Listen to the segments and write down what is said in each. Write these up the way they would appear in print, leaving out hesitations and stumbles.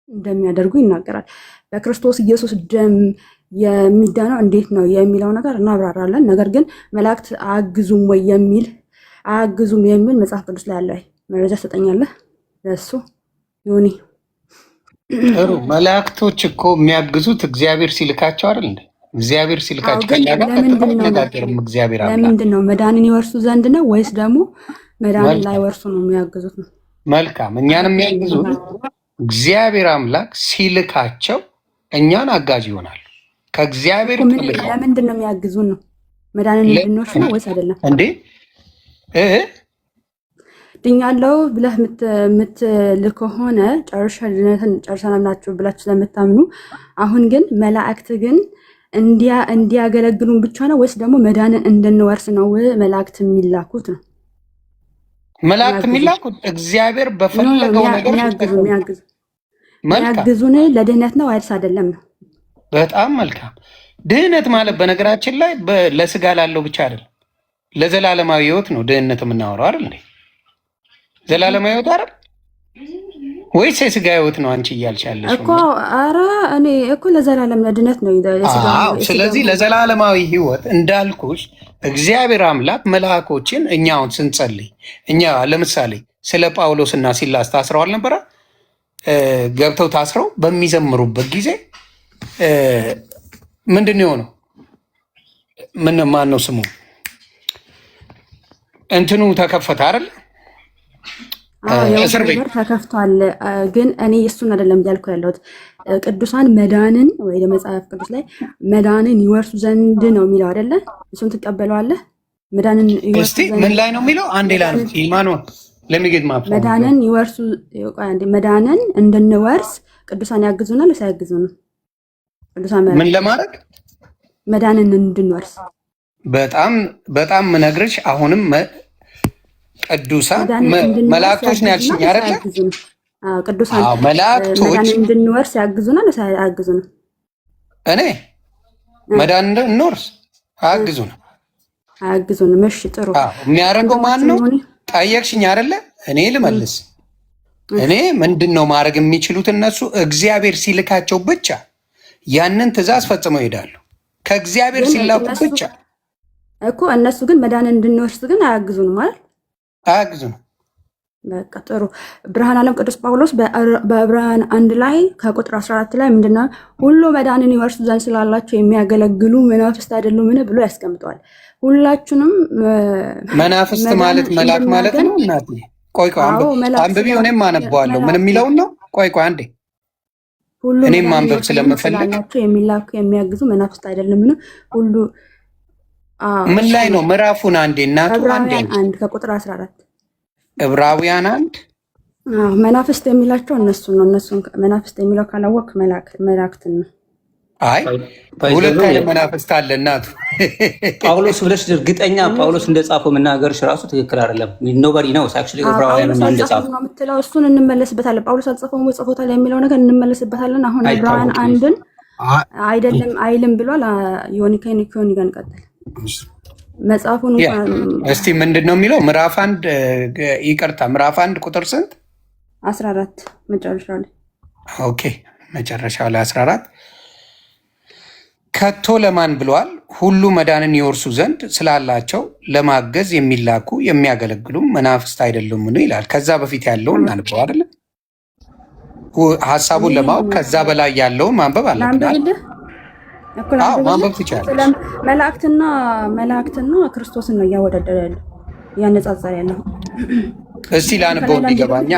እንደሚያደርጉ ይናገራል። በክርስቶስ ኢየሱስ ደም የሚዳነው እንዴት ነው የሚለው ነገር እናብራራለን። ነገር ግን መላእክት አያግዙም ወይ አያግዙም የሚል መጽሐፍ ቅዱስ ላይ አለ። መረጃ ትሰጠኛለህ ለእሱ? ዮኒ ጥሩ። መላእክቶች እኮ የሚያግዙት እግዚአብሔር ሲልካቸው አይደል እንዴ? እግዚአብሔር ሲልካቸው ከኛ ጋር ተነጋገርም። እግዚአብሔር አምላክ ለምንድን ነው መዳንን ይወርሱ ዘንድ ነው ወይስ ደግሞ መዳንን ላይወርሱ ነው የሚያግዙት ነው? መልካም። እኛን የሚያግዙት እግዚአብሔር አምላክ ሲልካቸው እኛን አጋዥ ይሆናሉ። ከእግዚአብሔር ተልከው ለምንድን ነው የሚያግዙን ነው? መዳንን እንድንወርስ ነው ወይስ አይደለም እንዴ? ድኛለሁ ብለህ የምትልክ ከሆነ ጨርሰናል ናችሁ ብላችሁ ስለምታምኑ፣ አሁን ግን መላእክት ግን እንዲያገለግሉን ብቻ ነው ወይስ ደግሞ መዳንን እንድንወርስ ነው መላእክት የሚላኩት ነው? መላእክት የሚላኩት እግዚአብሔር በፈለገው ነገር የሚያግዙን ለድህነት ነው ወይስ አይደለም ነው? በጣም መልካም። ድህነት ማለት በነገራችን ላይ ለስጋ ላለው ብቻ አይደለም፣ ለዘላለማዊ ሕይወት ነው ድህነት የምናወራው አይደል እንዴ? ዘላለማዊ ሕይወት አይደል ወይስ የስጋ ሕይወት ነው አንቺ እያልሻለሽ እኮ? ኧረ እኔ እኮ ለዘላለም ለድነት ነው የስጋ። ስለዚህ ለዘላለማዊ ሕይወት እንዳልኩሽ እግዚአብሔር አምላክ መልአኮችን እኛውን ስንጸልይ እኛ ለምሳሌ ስለ ጳውሎስና ሲላስ ታስረው አልነበረ? ገብተው ታስረው በሚዘምሩበት ጊዜ ምንድን የሆነው? ማን ነው ስሙ? እንትኑ ተከፈተ አይደል? እስር ቤት ተከፍቷል። ግን እኔ እሱን አይደለም እያልኩ ያለሁት ቅዱሳን መዳንን ወይ መጽሐፍ ቅዱስ ላይ መዳንን ይወርሱ ዘንድ ነው የሚለው አይደለ? እሱን ትቀበለዋለህ? መዳንን እስቲ ምን ላይ ነው የሚለው? አንዴ ላይ ኢማኑ ለሚገድ ማፍ መዳንን ይወርሱ መዳንን እንድንወርስ ቅዱሳን ያግዙናል ወይስ አያግዙንም? ቅዱሳን ምን ለማድረግ መዳንን እንድንወርስ በጣም በጣም ምነግርሽ አሁንም ቅዱሳን መላእክቶች ነው ያልሽኝ አይደለ? ቅዱሳን መላእክቶች እንድንወርስ ያግዙናል ወይስ አያግዙንም? እኔ መዳን እንድንወርስ አያግዙንም። አያግዙንም። እሺ ጥሩ። የሚያደርገው ማን ነው ጠየቅሽኝ አይደለ? እኔ ልመልስ። እኔ ምንድን ነው ማድረግ የሚችሉት እነሱ እግዚአብሔር ሲልካቸው ብቻ ያንን ትእዛዝ ፈጽመው ይሄዳሉ። ከእግዚአብሔር ሲላኩ ብቻ እኮ። እነሱ ግን መዳንን እንድንወርስ ግን አያግዙንም ማለት አያግዙንም። በቃ ጥሩ። ብርሃን ዓለም ቅዱስ ጳውሎስ በዕብራውያን 1 ላይ ከቁጥር 14 ላይ ምንድነው ሁሉ መዳንን ይወርሱ ዘንድ ስላላቸው የሚያገለግሉ መናፍስት አይደሉምን ብሎ ያስቀምጠዋል። ሁላችንም መናፍስት ማለት መልአክ ማለት ነው። እናት ቆይ አንብቢ፣ እኔም አነበዋለሁ። ምን የሚለውን ነው? ቆይ አንዴ እኔም ማንበብ ስለምፈልግ የሚላኩ የሚያግዙ መናፍስት አይደሉምን ሁሉ ምን ላይ ነው? ምዕራፉን አንዴ እናቱ አንድ ከቁጥር 14 ዕብራውያን 1 መናፍስት የሚላቸው እነሱ ነው። እነሱን መናፍስት የሚለው ካላወቅ መላእክትን ነው። አይ ሁለት አይነት መናፍስት አለ እናቱ። ጳውሎስ ብለሽ እርግጠኛ ጳውሎስ እንደጻፈው መናገርሽ ራሱ ትክክል አይደለም። ኖባዲ ነው አክቹሊ ዕብራውያን እንደጻፈው ነው የምትለው። እሱን እንመለስበታለን። ጳውሎስ አልጻፈውም ወይ ጽፎታል የሚለው ነገር እንመለስበታለን። አሁን ዕብራውያን 1ን አይደለም አይልም ብሏል። ዮኒ ጋር እንቀጥል። መጽሐፉን እስቲ ምንድን ነው የሚለው? ምዕራፍ 1 ይቅርታ፣ ምዕራፍ 1 ቁጥር ስንት? 14 መጨረሻው ላይ። ኦኬ መጨረሻው ላይ 14 ከቶ ለማን ብለዋል? ሁሉ መዳንን ይወርሱ ዘንድ ስላላቸው ለማገዝ የሚላኩ የሚያገለግሉም መናፍስት አይደሉምን ይላል። ከዛ በፊት ያለውን እናንበው አይደለም? ሀሳቡን ለማወቅ ከዛ በላይ ያለውን ማንበብ አለብን። ማንበብ ትችላለች። መላእክትና ክርስቶስን ነው እያወዳደረ ያለው እያነጻጸረ ያለው። እስቲ ላንበው እንዲገባኛ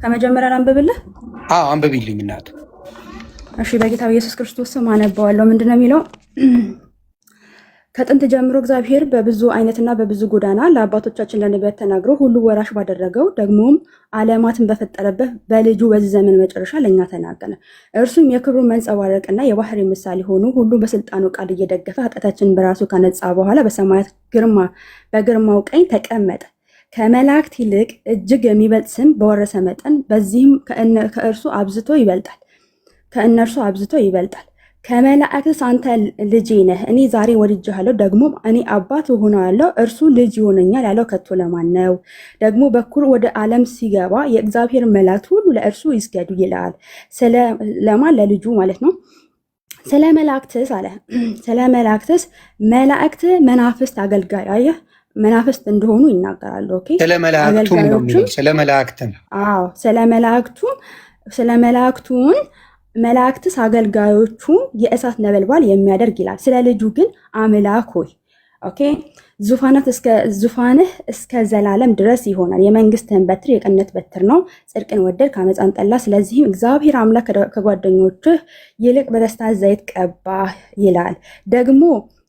ከመጀመሪያ ላንብብልህ። አንብቢልኝ እናት። እሺ በጌታ በኢየሱስ ክርስቶስ ስም አነባዋለሁ። ምንድነው የሚለው? ከጥንት ጀምሮ እግዚአብሔር በብዙ አይነትና በብዙ ጎዳና ለአባቶቻችን ለነቢያት ተናግሮ ሁሉ ወራሽ ባደረገው ደግሞም ዓለማትን በፈጠረበት በልጁ በዚህ ዘመን መጨረሻ ለእኛ ተናገረ። እርሱም የክብሩ መንጸባረቅና የባህሪ ምሳሌ ሆኑ ሁሉ በስልጣኑ ቃል እየደገፈ ኃጢአታችንን በራሱ ካነጻ በኋላ በሰማያት በግርማው ቀኝ ተቀመጠ። ከመላእክት ይልቅ እጅግ የሚበልጥ ስም በወረሰ መጠን በዚህም ከእነርሱ አብዝቶ ይበልጣል። ከመላእክትስ አንተ ልጄ ነህ፣ እኔ ዛሬ ወድጄሃለሁ፣ ደግሞ እኔ አባት እሆነዋለሁ፣ እርሱ ልጅ ይሆነኛል ያለው ከቶ ለማን ነው? ደግሞ በኩር ወደ ዓለም ሲገባ የእግዚአብሔር መላእክት ሁሉ ለእርሱ ይስገዱ ይላል። ለማን? ለልጁ ማለት ነው። ስለ መላእክትስ አለ። ስለ መላእክትስ መላእክት መናፍስት አገልጋይ፣ አየህ መናፍስት እንደሆኑ ይናገራሉ። ኦኬ ስለ መላእክቱም ነው የሚለው። ስለ መላእክት ነው። አዎ ስለ መላእክቱን መላእክትስ አገልጋዮቹ የእሳት ነበልባል የሚያደርግ ይላል። ስለ ልጁ ግን አምላክ ሆይ ኦኬ ዙፋንህ እስከ ዘላለም ድረስ ይሆናል። የመንግስትህን በትር የቅንነት በትር ነው። ጽድቅን ወደድ ከዓመፃም ጠላ። ስለዚህም እግዚአብሔር አምላክ ከጓደኞችህ ይልቅ በደስታ ዘይት ቀባህ ይላል። ደግሞ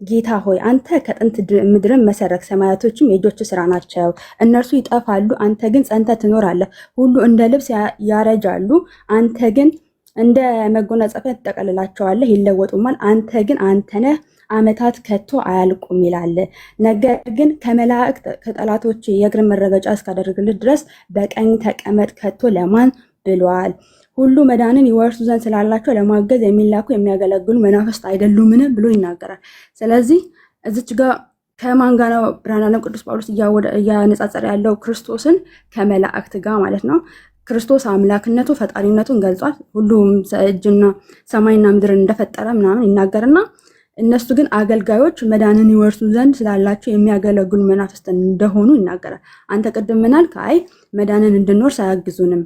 ጌታ ሆይ አንተ ከጥንት ምድርን መሰረክ፣ ሰማያቶችም የእጆች ስራ ናቸው። እነርሱ ይጠፋሉ፣ አንተ ግን ጸንተህ ትኖራለህ። ሁሉ እንደ ልብስ ያረጃሉ፣ አንተ ግን እንደ መጎናጸፊያ ትጠቀልላቸዋለህ፣ ይለወጡማል። አንተ ግን አንተ ነህ፣ ዓመታት ከቶ አያልቁም ይላል። ነገር ግን ከመላእክት ከጠላቶች የእግር መረገጫ እስካደርግልህ ድረስ በቀኝ ተቀመጥ ከቶ ለማን ብሏል? ሁሉ መዳንን ይወርሱ ዘንድ ስላላቸው ለማገዝ የሚላኩ የሚያገለግሉ መናፍስት አይደሉምን ብሎ ይናገራል። ስለዚህ እዚች ጋር ከማን ጋር ነው ብርሃነ ዓለም ቅዱስ ጳውሎስ እያነጻጸረ ያለው? ክርስቶስን ከመላእክት ጋር ማለት ነው። ክርስቶስ አምላክነቱ ፈጣሪነቱን ገልጿል። ሁሉም እጅና ሰማይና ምድርን እንደፈጠረ ምናምን ይናገርና እነሱ ግን አገልጋዮች መዳንን ይወርሱ ዘንድ ስላላቸው የሚያገለግሉ መናፍስት እንደሆኑ ይናገራል። አንተ ቅድም ምናልክ? አይ መዳንን እንድንወርስ አያግዙንም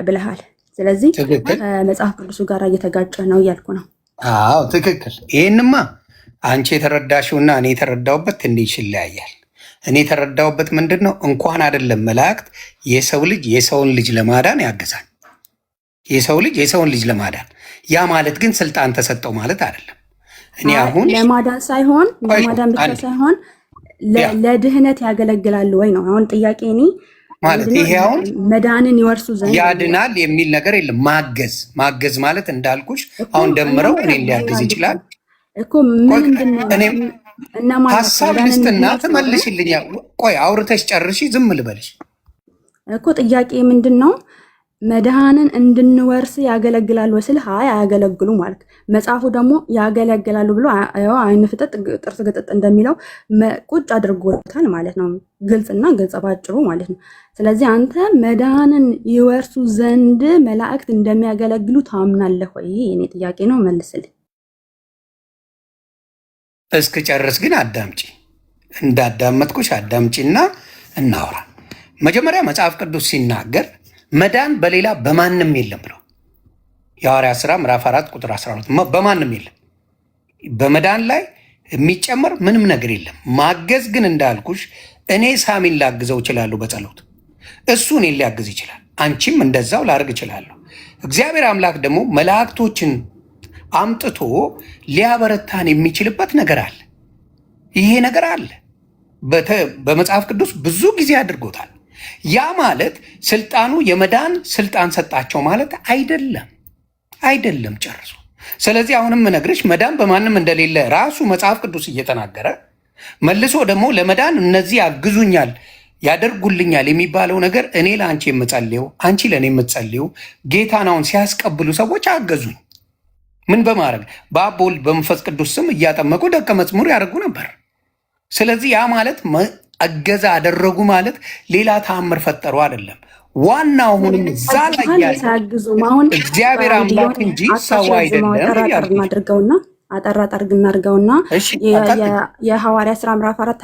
ብለሃል። ስለዚህ ከመጽሐፍ ቅዱሱ ጋር እየተጋጨ ነው እያልኩ ነው። አዎ ትክክል። ይህንማ አንቺ የተረዳሽውና እኔ የተረዳውበት ትንሽ ይለያያል። እኔ የተረዳውበት ምንድን ነው? እንኳን አይደለም መላእክት የሰው ልጅ የሰውን ልጅ ለማዳን ያግዛል። የሰው ልጅ የሰውን ልጅ ለማዳን ያ ማለት ግን ስልጣን ተሰጠው ማለት አይደለም። እኔ አሁን ለማዳን ሳይሆን ለማዳን ብቻ ሳይሆን ለድህነት ያገለግላሉ ወይ ነው አሁን ጥያቄ። እኔ ማለት ይሄ አሁን መዳንን ይወርሱ ዘንድ ያድናል የሚል ነገር የለም። ማገዝ ማለት እንዳልኩሽ አሁን ደምረው እኔን ሊያግዝ ይችላል እኮ ምንድነው? ሀሳብ ልስጥና ትመልሽልኛ። ቆይ አውርተሽ ጨርሺ ዝም ልበልሽ እኮ። ጥያቄ ምንድን ነው? መድኃንን እንድንወርስ ያገለግላሉ ወይ ስልህ አይ አያገለግሉ ማለት መጽሐፉ ደግሞ ያገለግላሉ ብሎ አይን ፍጥጥ ጥርስ ግጥጥ እንደሚለው ቁጭ አድርጎታል ማለት ነው። ግልጽና ግልጽ ባጭሩ ማለት ነው። ስለዚህ አንተ መድኃንን ይወርሱ ዘንድ መላእክት እንደሚያገለግሉ ታምናለህ ወይ? እኔ ጥያቄ ነው፣ መልስልኝ። እስክጨርስ ግን አዳምጪ። እንዳዳመጥኩሽ አዳምጪና እናውራ። መጀመሪያ መጽሐፍ ቅዱስ ሲናገር መዳን በሌላ በማንም የለም ብለው የሐዋርያት ሥራ ምዕራፍ 4 ቁጥር 12 በማንም የለም። በመዳን ላይ የሚጨመር ምንም ነገር የለም። ማገዝ ግን እንዳልኩሽ እኔ ሳሚን ላግዘው እችላለሁ በጸሎት፣ እሱ እኔን ሊያግዝ ይችላል። አንቺም እንደዛው ላርግ እችላለሁ። እግዚአብሔር አምላክ ደግሞ መላእክቶችን አምጥቶ ሊያበረታን የሚችልበት ነገር አለ። ይሄ ነገር አለ። በመጽሐፍ ቅዱስ ብዙ ጊዜ አድርጎታል። ያ ማለት ስልጣኑ የመዳን ስልጣን ሰጣቸው ማለት አይደለም ጨርሶ። ስለዚህ አሁንም ነግርሽ መዳን በማንም እንደሌለ ራሱ መጽሐፍ ቅዱስ እየተናገረ መልሶ ደግሞ ለመዳን እነዚህ ያግዙኛል ያደርጉልኛል የሚባለው ነገር እኔ ለአንቺ የምጸልየው አንቺ ለእኔ የምትጸልየው ጌታን አሁን ሲያስቀብሉ ሰዎች አገዙኝ ምን በማድረግ በአብ በወልድ በመንፈስ ቅዱስ ስም እያጠመቁ ደቀ መዝሙር ያደርጉ ነበር። ስለዚህ ያ ማለት እገዛ አደረጉ ማለት ሌላ ተአምር ፈጠሩ አይደለም። ዋናው አሁንም እዛ ላይ ያለው እግዚአብሔር አምላክ እንጂ ሰው አይደለም። አጠር እናድርገውና የሐዋርያት ሥራ ምዕራፍ 4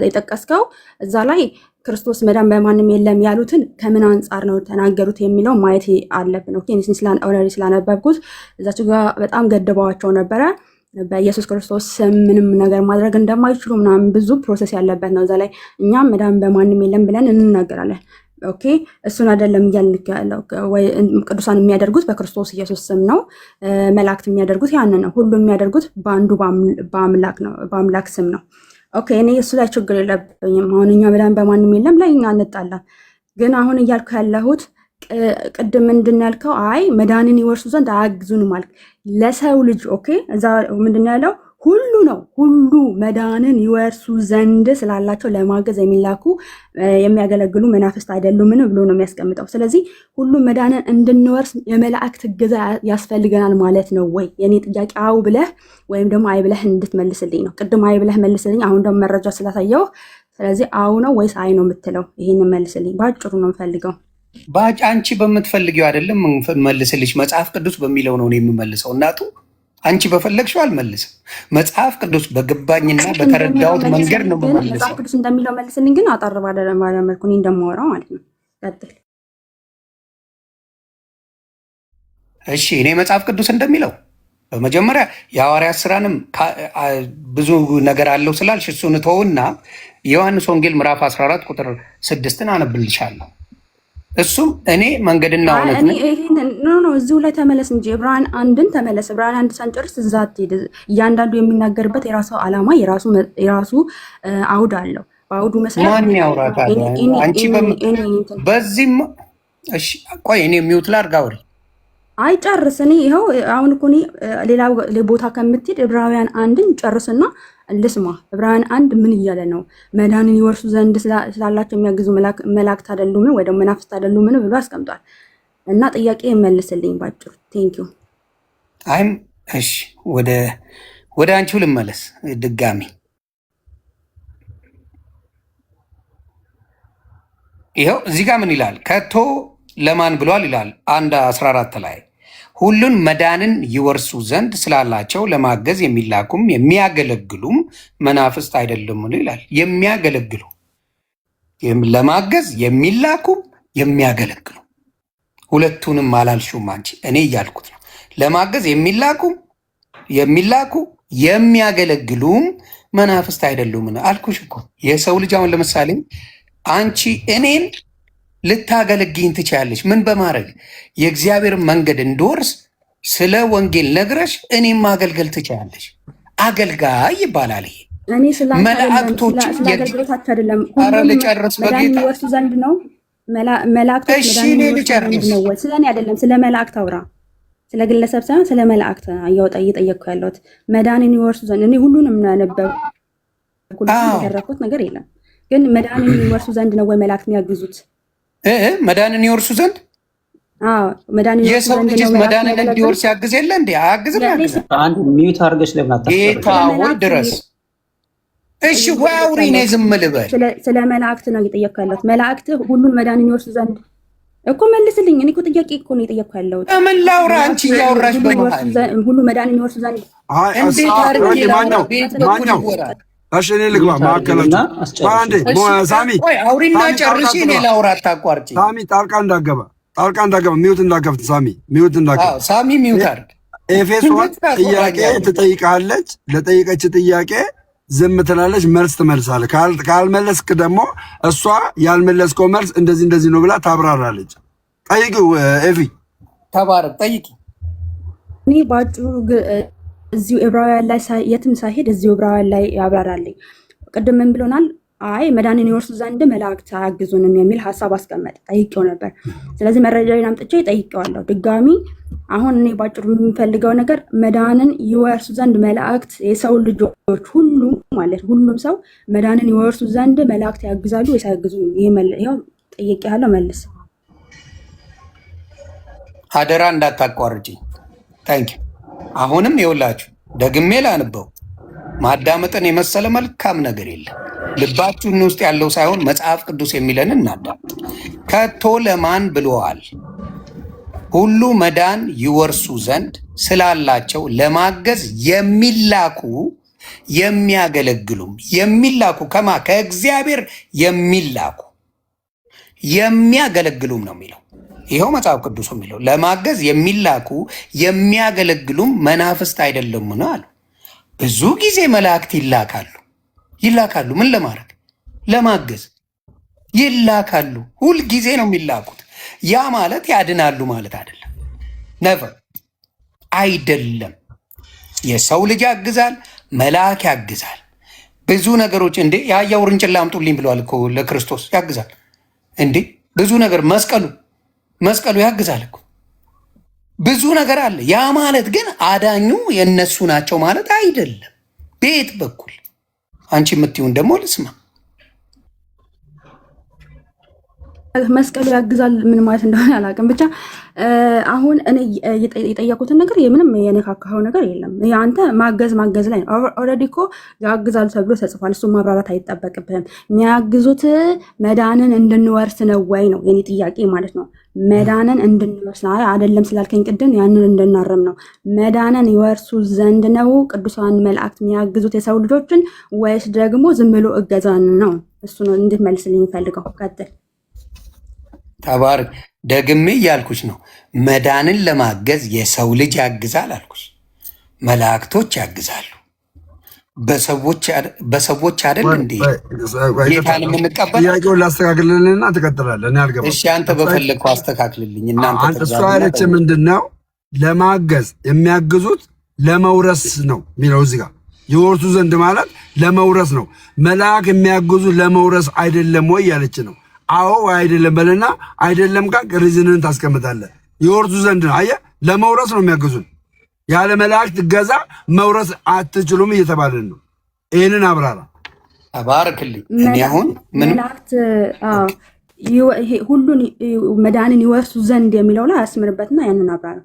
የጠቀስከው እዛ ላይ ክርስቶስ መዳን በማንም የለም ያሉትን ከምን አንጻር ነው ተናገሩት የሚለው ማየት አለብን። ኦኬ ኦልሬዲ ስላነበብኩት እዛች ጋር በጣም ገድበዋቸው ነበረ። በኢየሱስ ክርስቶስ ስም ምንም ነገር ማድረግ እንደማይችሉ ምናምን ብዙ ፕሮሰስ ያለበት ነው። እዛ ላይ እኛም መዳን በማንም የለም ብለን እንናገራለን። ኦኬ እሱን አይደለም እያልን ያለው። ወይ ቅዱሳን የሚያደርጉት በክርስቶስ ኢየሱስ ስም ነው። መላእክት የሚያደርጉት ያንን ነው። ሁሉ የሚያደርጉት በአንዱ በአምላክ ስም ነው። ኦኬ እኔ እሱ ላይ ችግር የለብኝም። አሁን እኛ መዳን በማንም የለም ላይ እኛ እንጣላለን። ግን አሁን እያልኩ ያለሁት ቅድም ምንድን ያልከው አይ መዳንን ይወርሱ ዘንድ አያግዙን ማለት ለሰው ልጅ ኦኬ እዛ ምንድን ያለው ሁሉ ነው። ሁሉ መዳንን ይወርሱ ዘንድ ስላላቸው ለማገዝ የሚላኩ የሚያገለግሉ መናፍስት አይደሉምን ብሎ ነው የሚያስቀምጠው። ስለዚህ ሁሉ መዳንን እንድንወርስ የመላእክት እገዛ ያስፈልገናል ማለት ነው ወይ? የኔ ጥያቄ አው ብለህ ወይም ደግሞ አይ ብለህ እንድትመልስልኝ ነው። ቅድም አይ ብለህ መልስልኝ፣ አሁን ደግሞ መረጃ ስላሳየው ስለዚህ አው ነው ወይስ አይ ነው የምትለው? ይሄንን መልስልኝ። ባጭሩ ነው የምፈልገው። አንቺ በምትፈልጊው አይደለም መልስልሽ። መጽሐፍ ቅዱስ በሚለው ነው የምመልሰው። እናቱ አንቺ በፈለግሽው አልመልስም። መጽሐፍ ቅዱስ በገባኝና በተረዳሁት መንገድ ነው የምመልሰው። መጽሐፍ ቅዱስ እንደሚለው መልስልኝ፣ ግን አጠር ባለ መልኩ እኔ እንደማወራው ማለት ነው። ቀጥል። እሺ፣ እኔ መጽሐፍ ቅዱስ እንደሚለው በመጀመሪያ የሐዋርያት ስራንም ብዙ ነገር አለው ስላልሽ እሱን ተውና የዮሐንስ ወንጌል ምዕራፍ 14 ቁጥር 6ን አነብልሻለሁ። እሱም እኔ መንገድና እውነት ነው። እዚሁ ላይ ተመለስ እንጂ ዕብራውያን አንድን ተመለስ። ዕብራውያን አንድ ሳንጨርስ እዛ አትሄድ። እያንዳንዱ የሚናገርበት የራሱ ዓላማ የራሱ አውድ አለው። በአውዱ መሰረት ማን ያውራታል? አንቺ በዚህም እሺ፣ ቆይ እኔ ሚውት ላድርግ አውሪ። አይ ጨርስ። እኔ ይኸው አሁን እኮ እኔ ሌላ ቦታ ከምትሄድ ዕብራውያን አንድን ጨርስና ልስማ። ዕብራውያን አንድ ምን እያለ ነው? መዳንን ይወርሱ ዘንድ ስላላቸው የሚያግዙ መላእክት አይደሉምን ወይ ደግሞ መናፍስት አይደሉምን ብሎ አስቀምጧል። እና ጥያቄ መልስልኝ ባጭሩ። ቴንኪዩ። አይም እሺ፣ ወደ አንቺው ልመለስ ድጋሚ። ይኸው እዚህ ጋር ምን ይላል? ከቶ ለማን ብሏል ይላል 1:14 ላይ ሁሉን መዳንን ይወርሱ ዘንድ ስላላቸው ለማገዝ የሚላኩም የሚያገለግሉም መናፍስት አይደለም ይላል። የሚያገለግሉ ለማገዝ የሚላኩም የሚያገለግሉ፣ ሁለቱንም አላልሽውም አንቺ፣ እኔ እያልኩት ነው። ለማገዝ የሚላኩ የሚያገለግሉም መናፍስት አይደሉም አልኩሽ እኮ። የሰው ልጅ አሁን ለምሳሌ አንቺ እኔን ልታገለግኝ ትችያለሽ። ምን በማድረግ የእግዚአብሔር መንገድ እንድወርስ ስለ ወንጌል ነግረሽ እኔም ማገልገል ትችያለሽ። አገልጋይ ይባላል ይሄ። መላእክቶች ኧረ ልጨርስ በጌታ ወርሱ ዘንድ ነው። መላእክቶች ነው። ስለ እኔ አይደለም፣ ስለ መላእክት አውራ። ስለ ግለሰብ ሳይሆን ስለ መላእክት እየጠየቅኩ ያለሁት። መዳንን ይወርሱ ዘንድ እኔ ሁሉንም ነበብኩት፣ ያደረኩት ነገር የለም። ግን መዳንን ይወርሱ ዘንድ ነው ወይ መላእክት የሚያግዙት? መዳንን ይወርሱ ዘንድ የሰው ልጅ መዳንን እንዲወርስ ያግዝ የለ እንዴ? አያግዝም? አንድ ሚዩት አድርገሽ ለምናታ ጌታ ሆይ ድረስ። እሺ ወይ አውሪ፣ እኔ ዝም ልበል? ስለ መላእክት ነው እየጠየቅኩ ያለሁት። መላእክት ሁሉን መዳንን ይወርሱ ዘንድ እኮ መልስልኝ። እኔ እኮ ጥያቄ እኮ ነው የጠየቅኩ ያለሁት። ምን ላውራ? አንቺ እያወራሽ በመሃል ሁሉ መዳንን ይወርሱ ዘንድ እንዴት አድርጌ ላውራ? እሺ እኔ ልግባ ማዕከላችሁ። አንዴ ሳሚ አውሪና ጨርሺ፣ እኔ ላውራ። አታቋርጪ ሳሚ። ጣልቃ እንዳገባ ሚውት እንዳከፍት ሳሚ፣ ሚውት እንዳከፍት ሳሚ፣ ሚውት አድርግ። ኤፌሶን ጥያቄ ትጠይቃለች። ለጠይቀች ጥያቄ ዝም ትላለች፣ መልስ ትመልሳለች። ካልመለስክ ደግሞ እሷ ያልመለስከው መልስ እንደዚህ ነው ብላ ታብራራለች። ጠይቂው ኤፊ፣ ተባረክ፣ ጠይቂ። እኔ ባጭሩ እዚሁ ዕብራውያን ላይ የትም ሳይሄድ እዚሁ ዕብራውያን ላይ ያብራራልኝ። ቅድም ምን ብሎናል? አይ መዳንን ይወርሱ ዘንድ መላእክት አያግዙንም የሚል ሀሳብ አስቀመጠ። ጠይቄው ነበር። ስለዚህ መረጃውን አምጥቼ ጠይቄዋለሁ ድጋሚ። አሁን እኔ ባጭሩ የምፈልገው ነገር መዳንን ይወርሱ ዘንድ መላእክት፣ የሰው ልጆች ሁሉ ማለት ሁሉም ሰው መዳንን ይወርሱ ዘንድ መላእክት ያግዛሉ ወይስ አያግዙም? ይሄው ጠይቄያለሁ፣ መልስ። አደራ እንዳታቋርጪ። ታንኪ። አሁንም ይኸውላችሁ ደግሜ ላንበው። ማዳመጥን የመሰለ መልካም ነገር የለም። ልባችሁን ውስጥ ያለው ሳይሆን መጽሐፍ ቅዱስ የሚለን እናዳምጥ። ከቶ ለማን ብለዋል? ሁሉ መዳን ይወርሱ ዘንድ ስላላቸው ለማገዝ የሚላኩ የሚያገለግሉም። የሚላኩ ከእግዚአብሔር የሚያገለግሉም ነው የሚለው። ይኸው መጽሐፍ ቅዱስ የሚለው ለማገዝ የሚላኩ የሚያገለግሉም መናፍስት አይደለምን አሉ። ብዙ ጊዜ መላእክት ይላካሉ። ምን ለማድረግ? ለማገዝ ይላካሉ። ሁልጊዜ ነው የሚላኩት። ያ ማለት ያድናሉ ማለት አይደለም። ነቨር አይደለም። የሰው ልጅ ያግዛል፣ መልአክ ያግዛል። ብዙ ነገሮች እንዴ የአህያ ውርንጭላ አምጡልኝ ብለዋል እኮ ለክርስቶስ። ያግዛል እንዴ ብዙ ነገር። መስቀሉ ያግዛል እኮ ብዙ ነገር አለ። ያ ማለት ግን አዳኙ የነሱ ናቸው ማለት አይደለም። ቤት በኩል አንቺ የምትይውን ደግሞ ልስማ። መስቀሉ ያግዛል ምን ማለት እንደሆነ አላውቅም። ብቻ አሁን እኔ የጠየቁትን ነገር ምንም የነካካኸው ነገር የለም። አንተ ማገዝ ላይ ነው። ኦልሬዲ እኮ ያግዛሉ ተብሎ ተጽፏል። እሱ ማብራራት አይጠበቅብህም። የሚያግዙት መዳንን እንድንወርስ ነው ወይ ነው የኔ ጥያቄ ማለት ነው። መዳንን እንድንወርስ አይደለም ስላልከኝ ቅድም ያንን እንድናረም ነው። መዳንን ይወርሱ ዘንድ ነው ቅዱሳን መላእክት የሚያግዙት የሰው ልጆችን ወይስ ደግሞ ዝም ብሎ እገዛን ነው? እሱ ነው እንድትመልስልኝ ፈልገው። ቀጥል። ተባረክ። ደግሜ እያልኩሽ ነው። መዳንን ለማገዝ የሰው ልጅ ያግዛል አልኩሽ። መላእክቶች ያግዛሉ። በሰዎች አይደል እንዴ ጌታን የምንቀበል? ጥያቄውን ላስተካክልልንና ትቀጥላለህ። እኔ አልገባም። እሺ አንተ በፈለግከው አስተካክልልኝ። እናንተ እሷ ያለች ምንድን ነው? ለማገዝ የሚያግዙት ለመውረስ ነው የሚለው እዚህ ጋር ይወርሱ ዘንድ ማለት ለመውረስ ነው። መልአክ የሚያግዙ ለመውረስ አይደለም ወይ ያለች ነው። አዎ አይደለም በለና አይደለም ጋር ሪዝንን ታስቀምጣለህ። ይወርሱ ዘንድ ነው። አየህ፣ ለመውረስ ነው የሚያግዙን። ያለ መላእክት እገዛ መውረስ አትችሉም እየተባለን ነው። ይህንን አብራራ። ተባረክልኝ። እኔ አሁን ምን መላእክት ሁሉን መዳንን ይወርሱ ዘንድ የሚለው ላይ አስምርበትና ያንን አብራራ።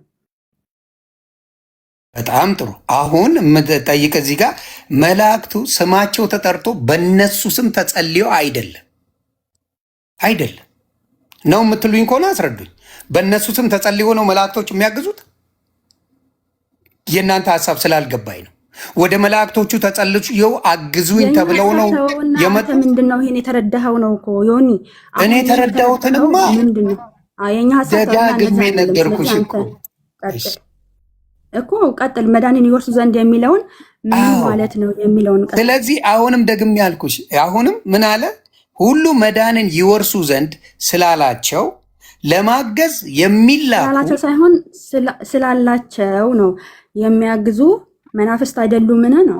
በጣም ጥሩ። አሁን የምጠይቅ እዚህ ጋር መላእክቱ ስማቸው ተጠርቶ በእነሱ ስም ተጸልዮ አይደለም ነው የምትሉኝ ከሆነ አስረዱኝ። በእነሱ ስም ተጸልዮ ነው መላእክቶች የሚያግዙት? የእናንተ ሀሳብ ስላልገባኝ ነው። ወደ መላእክቶቹ ተጸልዮ አግዙኝ ተብለው ነው የመጡት? ምንድነው ይሄን የተረዳኸው ነው እኮ ዮኒ። እኔ የተረዳሁትንማ ደጋግሜ ነገርኩሽ እኮ። ቀጥል። መዳንን ይወርሱ ዘንድ የሚለውን ምን ማለት ነው የሚለውን ቀጥል። ስለዚህ አሁንም ደግሜ ያልኩሽ አሁንም ምን አለ? ሁሉ መዳንን ይወርሱ ዘንድ ስላላቸው ለማገዝ የሚላኩ ስላላቸው ሳይሆን ስላላቸው ነው የሚያግዙ መናፍስት አይደሉምን ነው።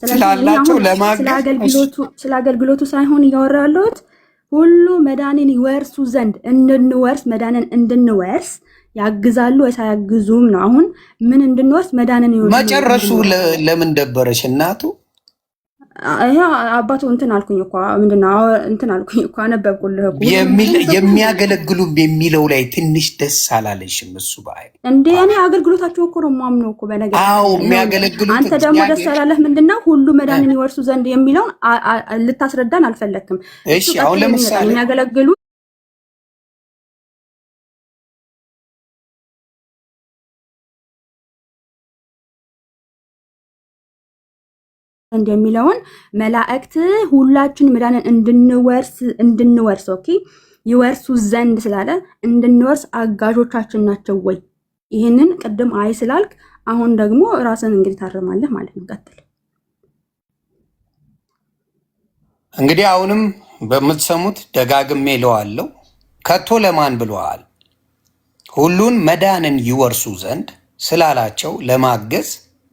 ስላላቸው ለማገዝ ስለ አገልግሎቱ ሳይሆን እያወራ ያለሁት ሁሉ መዳንን ይወርሱ ዘንድ እንድንወርስ መዳንን እንድንወርስ ያግዛሉ ወይስ አያግዙም ነው። አሁን ምን እንድንወርስ መዳንን ይወርሱ መጨረሱ ለምን ደበረሽ እናቱ? ይሄ አባቱ እንትን አልኩኝ እኮ ምንድነው እንትን አልኩኝ እኮ አነበብኩልህ እኮ የሚያገለግሉ የሚለው ላይ ትንሽ ደስ አላለሽም? እሱ ባይ እንዴ እኔ አገልግሎታቸው እኮ ነው የማምነው እኮ በነገር። አዎ የሚያገለግሉት። አንተ ደግሞ ደስ ያላለህ ምንድነው ሁሉ መዳንን ይወርሱ ዘንድ የሚለውን ልታስረዳን አልፈለክም። እሺ አሁን ለምሳሌ የሚያገለግሉ እንደሚለውን መላእክት ሁላችን መዳንን እንድንወርስ ኦኬ ይወርሱ ዘንድ ስላለ እንድንወርስ አጋዦቻችን ናቸው ወይ? ይህንን ቅድም አይ ስላልክ አሁን ደግሞ ራስን እንግዲህ ታርማለህ ማለት ነው። ቀጥል እንግዲህ። አሁንም በምትሰሙት ደጋግሜ እለዋለሁ። ከቶ ለማን ብለዋል? ሁሉን መዳንን ይወርሱ ዘንድ ስላላቸው ለማገዝ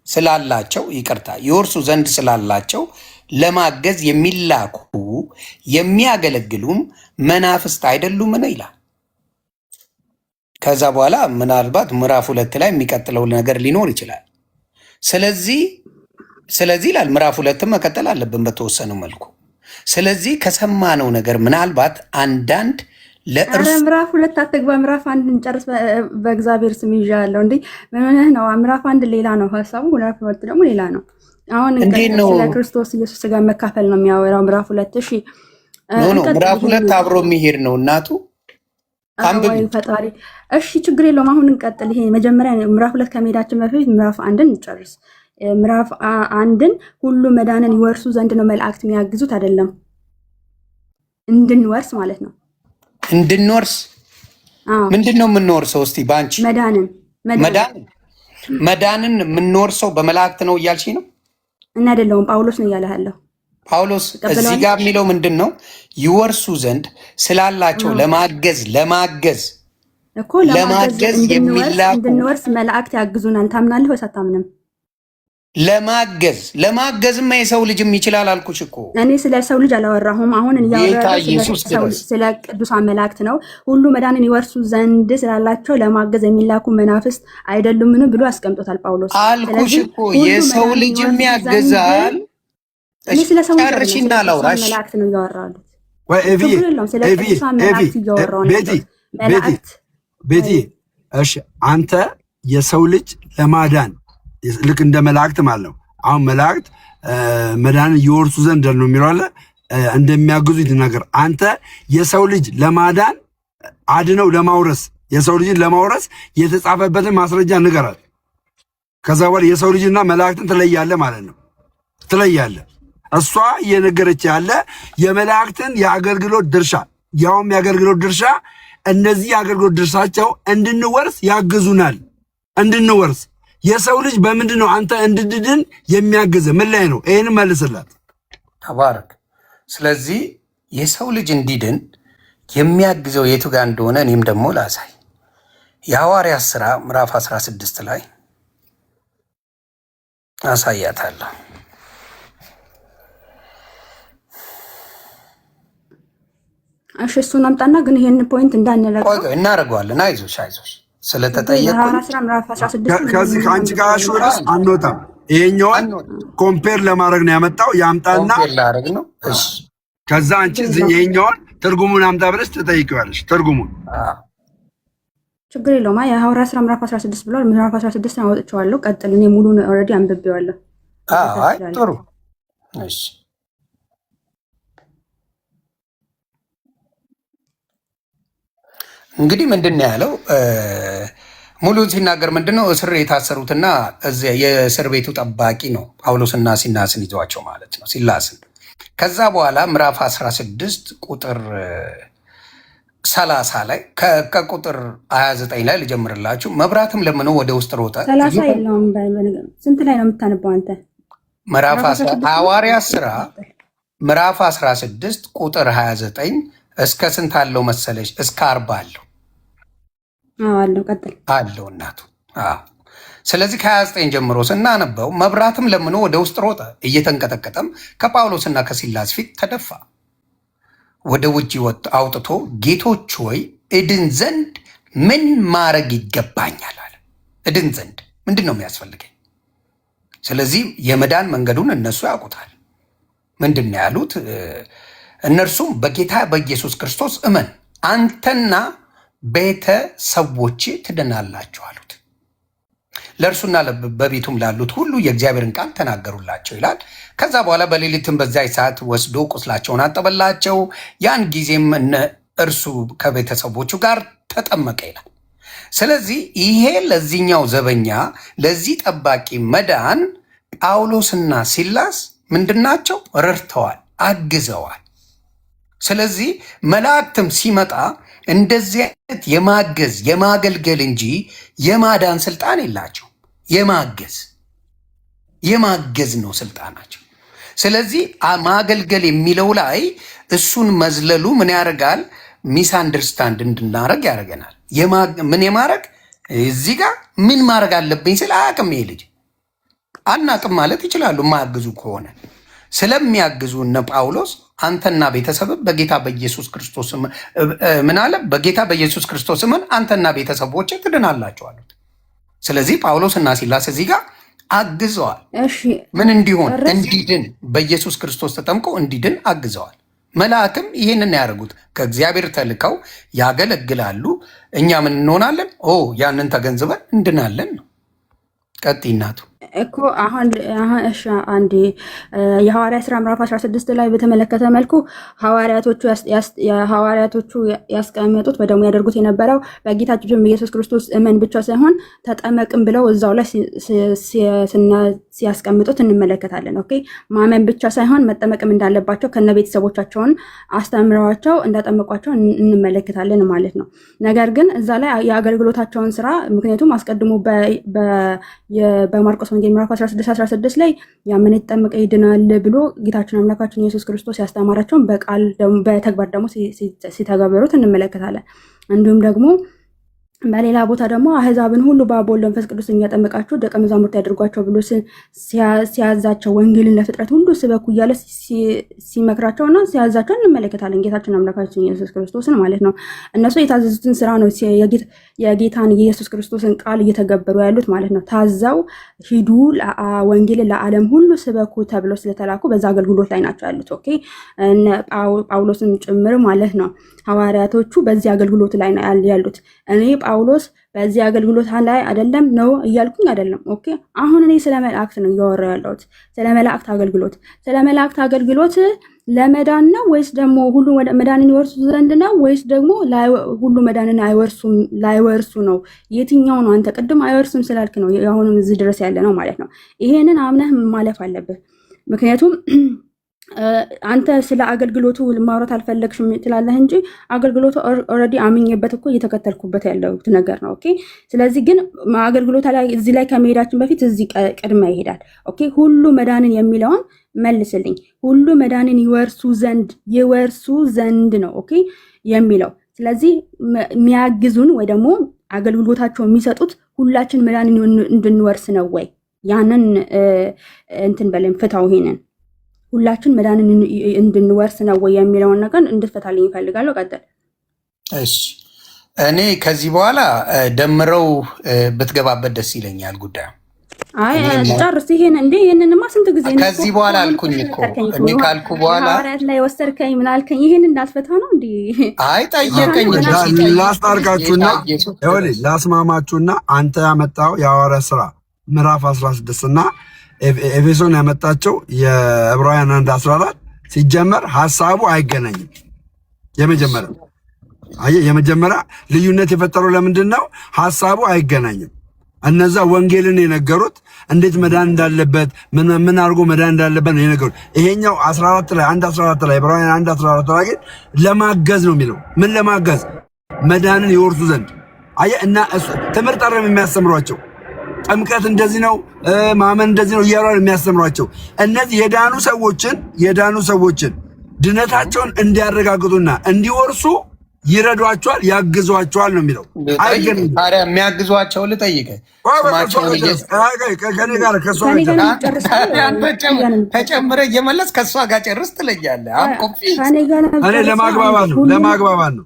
ስላላቸው ይቅርታ ይወርሱ ዘንድ ስላላቸው ለማገዝ የሚላኩ የሚያገለግሉም መናፍስት አይደሉምን ይላል። ከዛ በኋላ ምናልባት ምዕራፍ 2 ላይ የሚቀጥለው ነገር ሊኖር ይችላል። ስለዚህ ይላል ምዕራፍ 2 መቀጠል አለብን በተወሰነ መልኩ። ስለዚህ ከሰማነው ነገር ምናልባት አንዳንድ ምዕራፍ 2 አትግባ፣ ምዕራፍ 1 እንጨርስ። በእግዚአብሔር ስም ይዣለሁ። እንዴ ምን ነው? ምዕራፍ 1 ሌላ ነው ሐሳቡ፣ ምዕራፍ 2 ደግሞ ሌላ ነው። አሁን ስለ ክርስቶስ ኢየሱስ ጋር መካፈል ነው የሚያወራው ምዕራፍ 2። እሺ ምዕራፍ 2 አብሮ የሚሄድ ነው እናቱ ወይ ፈጣሪ። እሺ ችግር የለውም። አሁን እንቀጥል። ይሄ መጀመሪያ ምዕራፍ 2 ከመሄዳችን በፊት ምዕራፍ 1ን እንጨርስ። ምዕራፍ 1ን ሁሉ መዳንን ይወርሱ ዘንድ ነው መላእክት የሚያግዙት አይደለም፣ እንድንወርስ ማለት ነው። እንድንወርስ ምንድን ነው የምንወርሰው? እስቲ በአንቺ መዳንን የምንወርሰው በመላእክት ነው እያልሽ ነው? እና አይደለውም ጳውሎስ ነው እያለ ያለው። ጳውሎስ እዚህ ጋር የሚለው ምንድን ነው? ይወርሱ ዘንድ ስላላቸው ለማገዝ እኮ ለማገዝ እንድንወርስ መላእክት ያግዙናል። ታምናለህ ወይስ አታምንም? ለማገዝማ የሰው ልጅም ይችላል አልኩሽ እኮ። እኔ ስለ ሰው ልጅ አላወራሁም። አሁን ስለ ቅዱሳን መላእክት ነው። ሁሉ መዳንን ይወርሱ ዘንድ ስላላቸው ለማገዝ የሚላኩ መናፍስት አይደሉምን ብሎ አስቀምጦታል ጳውሎስ። አልኩሽ እኮ የሰው ልጅም ያገዛል። እኔ ስለ ሰው ጨርሽና ላውራሽ። መላእክት ነው እያወራሉ። ቤቲ እሺ፣ አንተ የሰው ልጅ ለማዳን ልክ እንደ መላእክት ማለት ነው። አሁን መላእክት መዳንን ይወርሱ ዘንድ ነው የሚለው አለ እንደሚያግዙ ይናገር። አንተ የሰው ልጅ ለማዳን አድነው ለማውረስ የሰው ልጅን ለማውረስ የተጻፈበትን ማስረጃ ንገራል። ከዛ በኋላ የሰው ልጅና መላእክትን ትለያለህ ማለት ነው። ትለያለህ። እሷ እየነገረች ያለ የመላእክትን የአገልግሎት ድርሻ ያውም የአገልግሎት ድርሻ እነዚህ የአገልግሎት ድርሻቸው እንድንወርስ ያግዙናል። እንድንወርስ የሰው ልጅ በምንድን ነው አንተ እንድድድን የሚያግዝ ምን ላይ ነው? ይህን መልስላት። ተባረክ። ስለዚህ የሰው ልጅ እንዲድን የሚያግዘው የቱ ጋር እንደሆነ እኔም ደግሞ ላሳይ። የሐዋርያት ሥራ ምዕራፍ 16 ላይ አሳያታለሁ። እሺ እሱን አምጣና ግን ይሄን ፖይንት እንዳንለቀው እናደርገዋለን። አይዞሽ ስለተጠየቁ ከዚህ ከአንቺ ጋር ሹራስ አንወጣም። ይሄኛውን ኮምፔር ለማድረግ ነው ያመጣው። ያምጣና ነው። እሺ ከዛ አንቺ ይሄኛውን ትርጉሙን አምጣ ብለሽ ትጠይቂዋለሽ። ትርጉሙን ችግር የለውም። የሐዋርያት ሥራ ምዕራፍ 16 ብሏል። ምዕራፍ 16 አወጥቼዋለሁ። ቀጥል። እኔ ሙሉን ኦልሬዲ አንብቤዋለሁ። አይ ጥሩ። እሺ እንግዲህ ምንድን ነው ያለው? ሙሉ ሲናገር ምንድን ነው እስር የታሰሩትና እዚያ የእስር ቤቱ ጠባቂ ነው ጳውሎስና ሲላስን ይዘዋቸው ማለት ነው። ሲላስን ከዛ በኋላ ምዕራፍ 16 ቁጥር 30 ላይ ከቁጥር 29 ላይ ልጀምርላችሁ። መብራትም ለምነው ወደ ውስጥ ሮጠ። 30 የለውም። ስንት ላይ ነው የምታነባው አንተ? ምዕራፍ ሐዋርያት ሥራ ምዕራፍ 16 ቁጥር 29 እስከ ስንት አለው መሰለሽ? እስከ 40 አለው። አለው ቀጥል አለው እናቱ። ስለዚህ ከ29 ጀምሮ ስናነበው መብራትም ለምኖ ወደ ውስጥ ሮጠ፣ እየተንቀጠቀጠም ከጳውሎስና ከሲላስ ፊት ተደፋ። ወደ ውጭ አውጥቶ ጌቶች ሆይ እድን ዘንድ ምን ማድረግ ይገባኛል አለ። እድን ዘንድ ምንድን ነው የሚያስፈልገኝ? ስለዚህ የመዳን መንገዱን እነሱ ያውቁታል። ምንድን ነው ያሉት? እነርሱም በጌታ በኢየሱስ ክርስቶስ እመን አንተና ቤተሰቦች ትድናላችሁ አሉት። ለእርሱና በቤቱም ላሉት ሁሉ የእግዚአብሔርን ቃል ተናገሩላቸው ይላል። ከዛ በኋላ በሌሊትም በዚያች ሰዓት ወስዶ ቁስላቸውን አጠበላቸው። ያን ጊዜም እርሱ ከቤተሰቦቹ ጋር ተጠመቀ ይላል። ስለዚህ ይሄ ለዚህኛው ዘበኛ ለዚህ ጠባቂ መዳን ጳውሎስና ሲላስ ምንድናቸው? ረድተዋል፣ አግዘዋል። ስለዚህ መላእክትም ሲመጣ እንደዚህ አይነት የማገዝ የማገልገል እንጂ የማዳን ስልጣን የላቸው። የማገዝ ነው ስልጣናቸው። ስለዚህ ማገልገል የሚለው ላይ እሱን መዝለሉ ምን ያደርጋል? ሚስ አንደርስታንድ እንድናረግ ያደርገናል። ምን የማድረግ እዚህ ጋር ምን ማድረግ አለብኝ ስለ አያውቅም። ይሄ ልጅ አናቅም ማለት ይችላሉ የማያግዙ ከሆነ። ስለሚያግዙ እነ ጳውሎስ አንተና ቤተሰብ በጌታ በኢየሱስ ክርስቶስ ምን አለ? በጌታ በኢየሱስ ክርስቶስ ምን አንተና ቤተሰቦች ትድናላችሁ አሉት። ስለዚህ ጳውሎስና ሲላስ እዚህ ጋር አግዘዋል። ምን እንዲሆን? እንዲድን፣ በኢየሱስ ክርስቶስ ተጠምቀው እንዲድን አግዘዋል። መልአክም ይህንን ያደርጉት ከእግዚአብሔር ተልከው ያገለግላሉ። እኛ ምን እንሆናለን? ያንን ተገንዝበን እንድናለን ነው። ቀጥይ እናቱ እኮ አሁን እሺ አንዴ የሐዋርያት ሥራ ምዕራፍ 16 ላይ በተመለከተ መልኩ ሐዋርያቶቹ ያስቀመጡት በደሙ ያደርጉት የነበረው በጌታችን በኢየሱስ ክርስቶስ እመን ብቻ ሳይሆን ተጠመቅም ብለው እዛው ላይ ሲያስቀምጡት እንመለከታለን። ኦኬ ማመን ብቻ ሳይሆን መጠመቅም እንዳለባቸው ከነ ቤተሰቦቻቸውን አስተምረዋቸው እንዳጠመቋቸው እንመለከታለን ማለት ነው። ነገር ግን እዛ ላይ የአገልግሎታቸውን ስራ ምክንያቱም አስቀድሞ በማርቆስ ወንጌል ምዕራፍ 16 ላይ ያመነ የተጠመቀ ይድናል ብሎ ጌታችን አምላካችን ኢየሱስ ክርስቶስ ያስተማራቸውን በቃል በተግባር ደግሞ ሲተገበሩት እንመለከታለን። እንዲሁም ደግሞ በሌላ ቦታ ደግሞ አህዛብን ሁሉ በአብ ወልድ መንፈስ ቅዱስን እያጠመቃችሁ ደቀ መዛሙርት ያድርጓቸው ብሎ ሲያዛቸው ወንጌልን ለፍጥረት ሁሉ ስበኩ እያለ ሲመክራቸውና ሲያዛቸው እንመለከታለን። ጌታችን አምላካችን ኢየሱስ ክርስቶስን ማለት ነው። እነሱ የታዘዙትን ስራ ነው የጌታን የኢየሱስ ክርስቶስን ቃል እየተገበሩ ያሉት ማለት ነው። ታዘው ሂዱ ወንጌልን ለዓለም ሁሉ ስበኩ ተብሎ ስለተላኩ በዛ አገልግሎት ላይ ናቸው ያሉት። ኦኬ ጳውሎስን ጭምር ማለት ነው። ሐዋርያቶቹ በዚህ አገልግሎት ላይ ነው ያሉት። እኔ ጳውሎስ በዚህ አገልግሎት ላይ አይደለም ነው እያልኩኝ አይደለም። ኦኬ አሁን እኔ ስለ መላእክት ነው እያወራሁ ያለሁት፣ ስለ መላእክት አገልግሎት። ስለ መላእክት አገልግሎት ለመዳን ነው ወይስ ደግሞ ሁሉ መዳንን ይወርሱ ዘንድ ነው ወይስ ደግሞ ሁሉ መዳንን ላይወርሱ ነው? የትኛው ነው? አንተ ቅድም አይወርሱም ስላልክ ነው አሁንም እዚህ ድረስ ያለ ነው ማለት ነው። ይሄንን አምነህ ማለፍ አለብህ። ምክንያቱም አንተ ስለ አገልግሎቱ ማውራት አልፈለግሽም ትላለህ እንጂ አገልግሎቱ ኦልሬዲ አምኜበት እኮ እየተከተልኩበት ያለው ነገር ነው። ኦኬ ስለዚህ ግን አገልግሎቱ ላይ እዚህ ላይ ከመሄዳችን በፊት እዚህ ቀድማ ይሄዳል። ኦኬ ሁሉ መዳንን የሚለውን መልስልኝ። ሁሉ መዳንን ይወርሱ ዘንድ ነው ኦኬ የሚለው። ስለዚህ የሚያግዙን ወይ ደግሞ አገልግሎታቸው የሚሰጡት ሁላችን መዳንን እንድንወርስ ነው ወይ? ያንን እንትን በለም ፍታው። ይሄንን ሁላችን መዳንን እንድንወርስ ነው ወይ የሚለውን ነገር እንድትፈታልኝ ይፈልጋለሁ። ቀጥል። እሺ እኔ ከዚህ በኋላ ደምረው ብትገባበት ደስ ይለኛል ጉዳዩ። አይ ጨርስ። ይሄንንማ ስንት ጊዜ ነው ከዚህ በኋላ አልኩኝ እኮ እኔ ካልኩ በኋላ ሐዋርያት ላይ ወሰድከኝ ምን አልከኝ? ይሄን እንዳትፈታ ነው እንዴ? አይ ጠየቀኝ። ላስታርቃችሁና ይኸውልህ ላስማማችሁና አንተ ያመጣው የሐዋርያት ሥራ ምዕራፍ 16 እና ኤፌሶን ያመጣቸው የዕብራውያን 1:14 ሲጀመር ሐሳቡ አይገናኝም። የመጀመሪያ ልዩነት የፈጠረው ለምንድን ነው? ሐሳቡ አይገናኝም። እነዛ ወንጌልን የነገሩት እንዴት መዳን እንዳለበት ምን አድርጎ መዳን እንዳለበት ነው የነገሩት። ይሄኛው 14 ላይ 1:14 ላይ ዕብራውያን 1:14 ላይ ግን ለማገዝ ነው የሚለው። ምን ለማገዝ? መዳንን ይወርሱ ዘንድ። አየህ እና ትምህርት አይደለም የሚያስተምሯቸው። ጥምቀት እንደዚህ ነው፣ ማመን እንደዚህ ነው እያሉ የሚያስተምሯቸው። እነዚህ የዳኑ ሰዎችን ድነታቸውን እንዲያረጋግጡና እንዲወርሱ ይረዷቸዋል፣ ያግዟቸዋል ነው የሚለው። ታዲያ የሚያግዟቸው ልጠይቅህ፣ ከኔ ጋር ከእሷ ተጨምረህ እየመለስ ከእሷ ጋር ጨርስ ትለኛለህ። እኔ ለማግባባት ነው።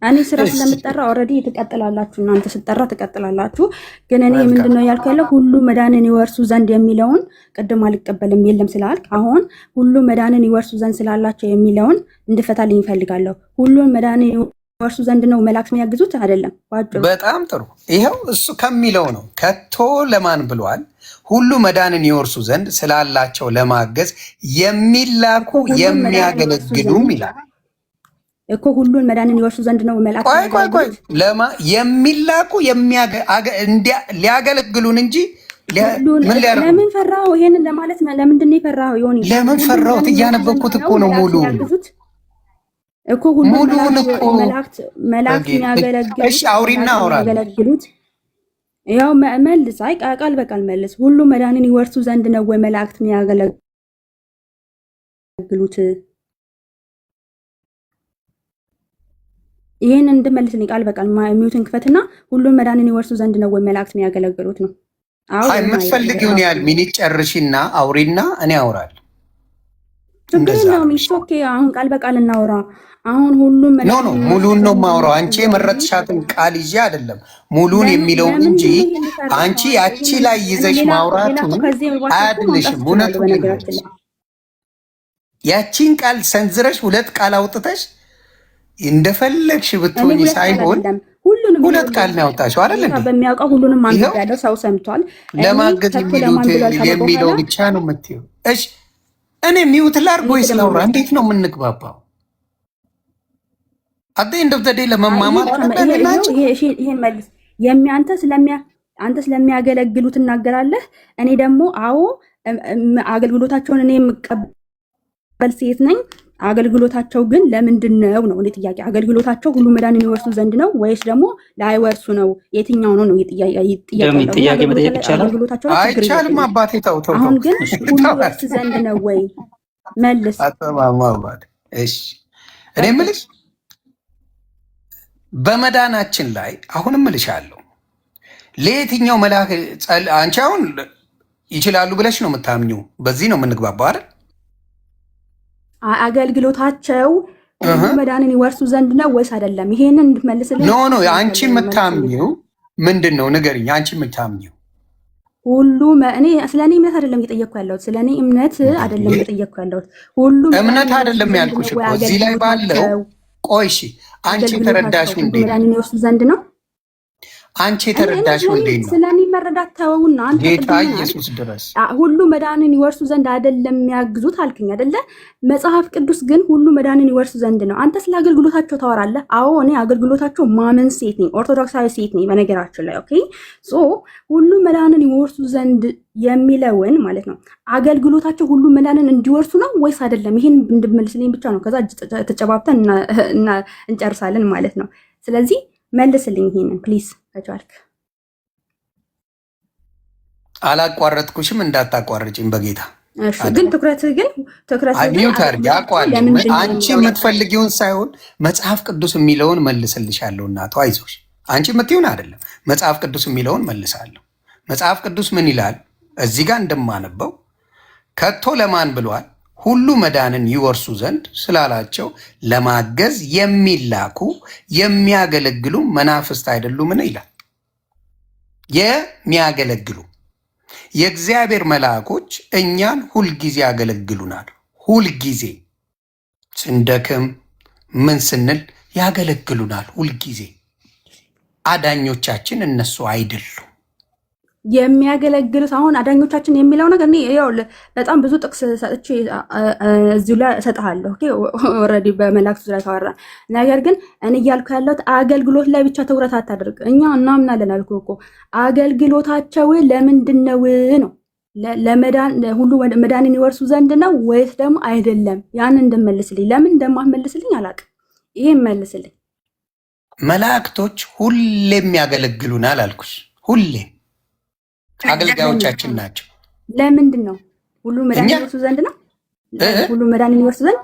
እኔ ስራ ስለምጠራ ኦልሬዲ ትቀጥላላችሁ፣ እናንተ ስጠራ ትቀጥላላችሁ። ግን እኔ ምንድነው ያልኩ ያለው ሁሉ መዳንን ይወርሱ ዘንድ የሚለውን ቅድም አልቀበልም የለም ስላልክ አሁን ሁሉ መዳንን ይወርሱ ዘንድ ስላላቸው የሚለውን እንድፈታልኝ እፈልጋለሁ። ሁሉን መዳንን ይወርሱ ዘንድ ነው መላእክት የሚያግዙት አይደለም። በጣም ጥሩ። ይኸው እሱ ከሚለው ነው። ከቶ ለማን ብሏል? ሁሉ መዳንን ይወርሱ ዘንድ ስላላቸው ለማገዝ የሚላኩ የሚያገለግሉም ይላል እኮ። ሁሉን መዳንን ይወርሱ ዘንድ ነው መላእክት ቆይ የሚላኩ ሊያገለግሉን እንጂ ለምን ፈራው? ይሄንን ለማለት ለምንድን ነው የፈራው? ለምን ፈራሁት? እያነበብኩት እኮ ነው ሙሉ እኮ ሁሉን እኮ መላእክት የሚያገለግሉት። እሺ አውሪና አውራለሁ። ያው መልስ። አይ ቃል በቃል መልስ። ሁሉ መዳንን ይወርሱ ዘንድ ነው ወይ መላእክት የሚያገለግሉት? ይሄን እንድመልስልኝ ቃል በቃል ሚውትን ክፈትና ሁሉን መዳንን ይወርሱ ዘንድ ነው ወይ መላእክት የሚያገለግሉት ነው? አይ የምትፈልጊውን ያህል ሚኒት ጨርሺና አውሪና እኔ አውራለሁ። ችግር የለውም። ኦኬ አሁን ቃል በቃል እናውራ። አሁን ሁሉም ሙሉን ነው የማውራው። አንቺ የመረጥሻትን ቃል ይዤ አይደለም ሙሉን የሚለውን እንጂ አንቺ ያቺ ላይ ይዘሽ ማውራቱን አያድንሽም። እውነት ያቺን ቃል ሰንዝረሽ ሁለት ቃል አውጥተሽ እንደፈለግሽ ብትሆኝ ሳይሆን ሁለት ቃል ነው ያወጣሽው አይደል እንዴ? በሚያውቀው ሁሉንም ማንገድ ያለው ሰው ሰምቷል። ለማገዝ የሚለው ብቻ ነው የምትይው። እሺ እኔ ሚውት ላድርግ ወይስ ላውራ? እንዴት ነው የምንግባባው? አደ እንደብዘዴ ለመማማር ይሄን መልስ። አንተ ስለሚያገለግሉ ትናገራለህ። እኔ ደግሞ አዎ አገልግሎታቸውን እኔ የምቀበል ሴት ነኝ። አገልግሎታቸው ግን ለምንድን ነው ነው እንዴ ጥያቄ? አገልግሎታቸው ሁሉ መዳንን ይወርሱ ዘንድ ነው ወይስ ደግሞ ላይወርሱ ነው? የትኛው ነው ነው ጥያቄ መጠየቅ ይቻላል? አይቻልም አባቴ ተው። አሁን ግን ሁሉ ይወርሱ ዘንድ ነው ወይ መልስ። አባቴ እሺ እኔ የምልሽ በመዳናችን ላይ አሁንም እልሻለሁ ለየትኛው መልአክ አንቺ አሁን ይችላሉ ብለሽ ነው የምታምኚው? በዚህ ነው የምንግባባው አይደል? አገልግሎታቸው መዳንን ይወርሱ ዘንድ ነው ወይስ አይደለም? ይሄንን እንድትመልስልኝ። ኖ አንቺ የምታምኚው ምንድን ነው ንገሪኝ። አንቺ የምታምኚው ሁሉ እኔ ስለ እኔ እምነት አይደለም እየጠየቅኩ ያለሁት፣ ስለ እኔ እምነት አይደለም እየጠየቅኩ ያለሁት። ሁሉ እምነት አይደለም ያልኩሽ እኮ እዚህ ላይ ባለው። ቆይ እሺ አንቺ የተረዳሽው እንዴት ነው? መዳንን ይወርሱ ዘንድ ነው አንቺ የተረዳሽው እንዴት ነው? ስለኔ መረዳት ተወውና አንተ ጌታ ኢየሱስ ድረስ ሁሉ መዳንን ይወርሱ ዘንድ አይደለም የሚያግዙት አልከኝ አይደለ? መጽሐፍ ቅዱስ ግን ሁሉ መዳንን ይወርሱ ዘንድ ነው። አንተ ስለ አገልግሎታቸው ታወራለህ። አዎ እኔ አገልግሎታቸው ማመን ሴት ነኝ፣ ኦርቶዶክሳዊ ሴት ነኝ በነገራችን ላይ ኦኬ። ሶ ሁሉ መዳንን ይወርሱ ዘንድ የሚለውን ማለት ነው አገልግሎታቸው ሁሉ መዳንን እንዲወርሱ ነው ወይስ አይደለም? ይሄን እንድመልስልኝ ብቻ ነው። ከዛ ተጨባብተን እንጨርሳለን ማለት ነው። ስለዚህ መልስልኝ ይሄንን ፕሊዝ ከቻልክ። አላቋረጥኩሽም እንዳታቋርጭኝ በጌታ ግን ትኩረትህ ሚውት አድርጊ። አውቀዋለሁ አንቺ የምትፈልጊውን ሳይሆን መጽሐፍ ቅዱስ የሚለውን መልስልሻለሁ። እናቷ አይዞሽ፣ አንቺ የምትይውን አይደለም መጽሐፍ ቅዱስ የሚለውን መልሳለሁ። መጽሐፍ ቅዱስ ምን ይላል? እዚህ ጋር እንደማነበው ከቶ ለማን ብሏል? ሁሉ መዳንን ይወርሱ ዘንድ ስላላቸው ለማገዝ የሚላኩ የሚያገለግሉ መናፍስት አይደሉምን ይላል። የሚያገለግሉ የእግዚአብሔር መልአኮች እኛን ሁልጊዜ ያገለግሉናል። ሁልጊዜ ስንደክም ምን ስንል ያገለግሉናል። ሁልጊዜ አዳኞቻችን እነሱ አይደሉም። የሚያገለግሉት አሁን አዳኞቻችን የሚለው ነገር እኔ ያው በጣም ብዙ ጥቅስ ሰጥቼ እዚሁ ላይ እሰጥሃለሁ። ኦኬ ኦልሬዲ በመላእክቱ ላይ ካወራ ነገር ግን እኔ እያልኩ ያለሁት አገልግሎት ላይ ብቻ ትኩረት አታድርግ። እኛ እናምናለን አልኩ እኮ አገልግሎታቸው ለምንድን ነው ነው ለመዳን ሁሉ መዳንን ይወርሱ ዘንድ ነው ወይስ ደግሞ አይደለም? ያን እንደመልስልኝ። ለምን እንደማትመልስልኝ አላውቅም። ይሄን መልስልኝ። መላእክቶች ሁሌም ያገለግሉናል አልኩሽ። ሁሌም አገልጋዮቻችን ናቸው። ለምንድን ነው ሁሉ መዳንን ይወርሱ ዘንድ ነው? ሁሉ መዳንን ይወርሱ ዘንድ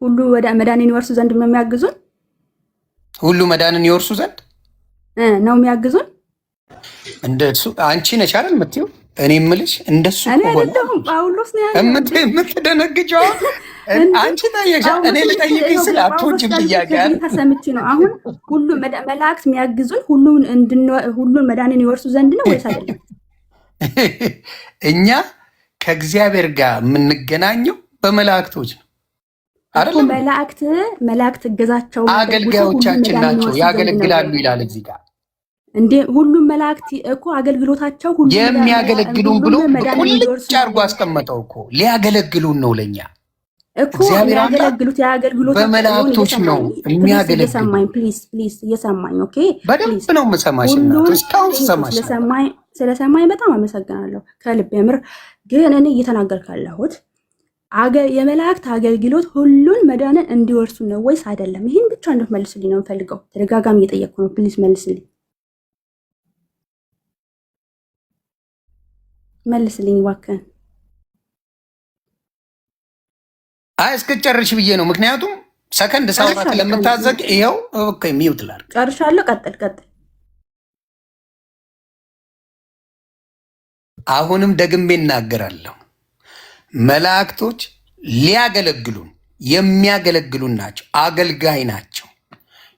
ሁሉ መዳንን ይወርሱ ዘንድ ነው የሚያግዙን። ሁሉ መዳንን ይወርሱ ዘንድ ነው የሚያግዙን። እንደሱ አንቺ ነሽ አይደል የምትይው? እኔ የምልሽ እንደሱ ጳውሎስ ነው የምትደነግጨው። አንቺ ጠየቅሽ፣ እኔ ልጠይቅሽ ስለ አትወጂም ብያለሁ። ተሰምቼ ነው። አሁን ሁሉ መላእክት የሚያግዙን ሁሉን መዳንን ይወርሱ ዘንድ ነው ወይስ አይደለም? እኛ ከእግዚአብሔር ጋር የምንገናኘው በመላእክቶች ነው አይደለም? መላእክት እገዛቸው አገልጋዮቻችን ናቸው፣ ያገለግላሉ ይላል እዚህ ጋር። እንዴ ሁሉም መላእክት እኮ አገልግሎታቸው ሁሉ የሚያገለግሉን ብሎ ቁልጭ አድርጎ አስቀመጠው እኮ። ሊያገለግሉን ነው ለኛ እኮ ያገለግሉት በመላእክቶች ነው የሚያገለግሉት። እየሰማኝ ፕሊዝ እየሰማኝ ኦኬ። በደንብ ነው የምሰማሽ እና እስካሁን ስሰማሽ ስለሰማኝ በጣም አመሰግናለሁ ከልብ የምር። ግን እኔ እየተናገርኩ ያለሁት የመላእክት አገልግሎት ሁሉን መዳንን እንዲወርሱ ነው ወይስ አይደለም? ይህን ብቻ እንድትመልስልኝ ነው የምፈልገው። ተደጋጋሚ እየጠየቅኩ ነው። ፕሊዝ መልስልኝ እባክህን። አይ እስክጨርሽ ብዬ ነው። ምክንያቱም ሰከንድ ሳውራት ለምታዘግ ይኸው ኦኬ ሚውት ላድርግ። ጨርሻለሁ። ቀጥል። አሁንም ደግሜ እናገራለሁ። መላእክቶች ሊያገለግሉን የሚያገለግሉን ናቸው። አገልጋይ ናቸው።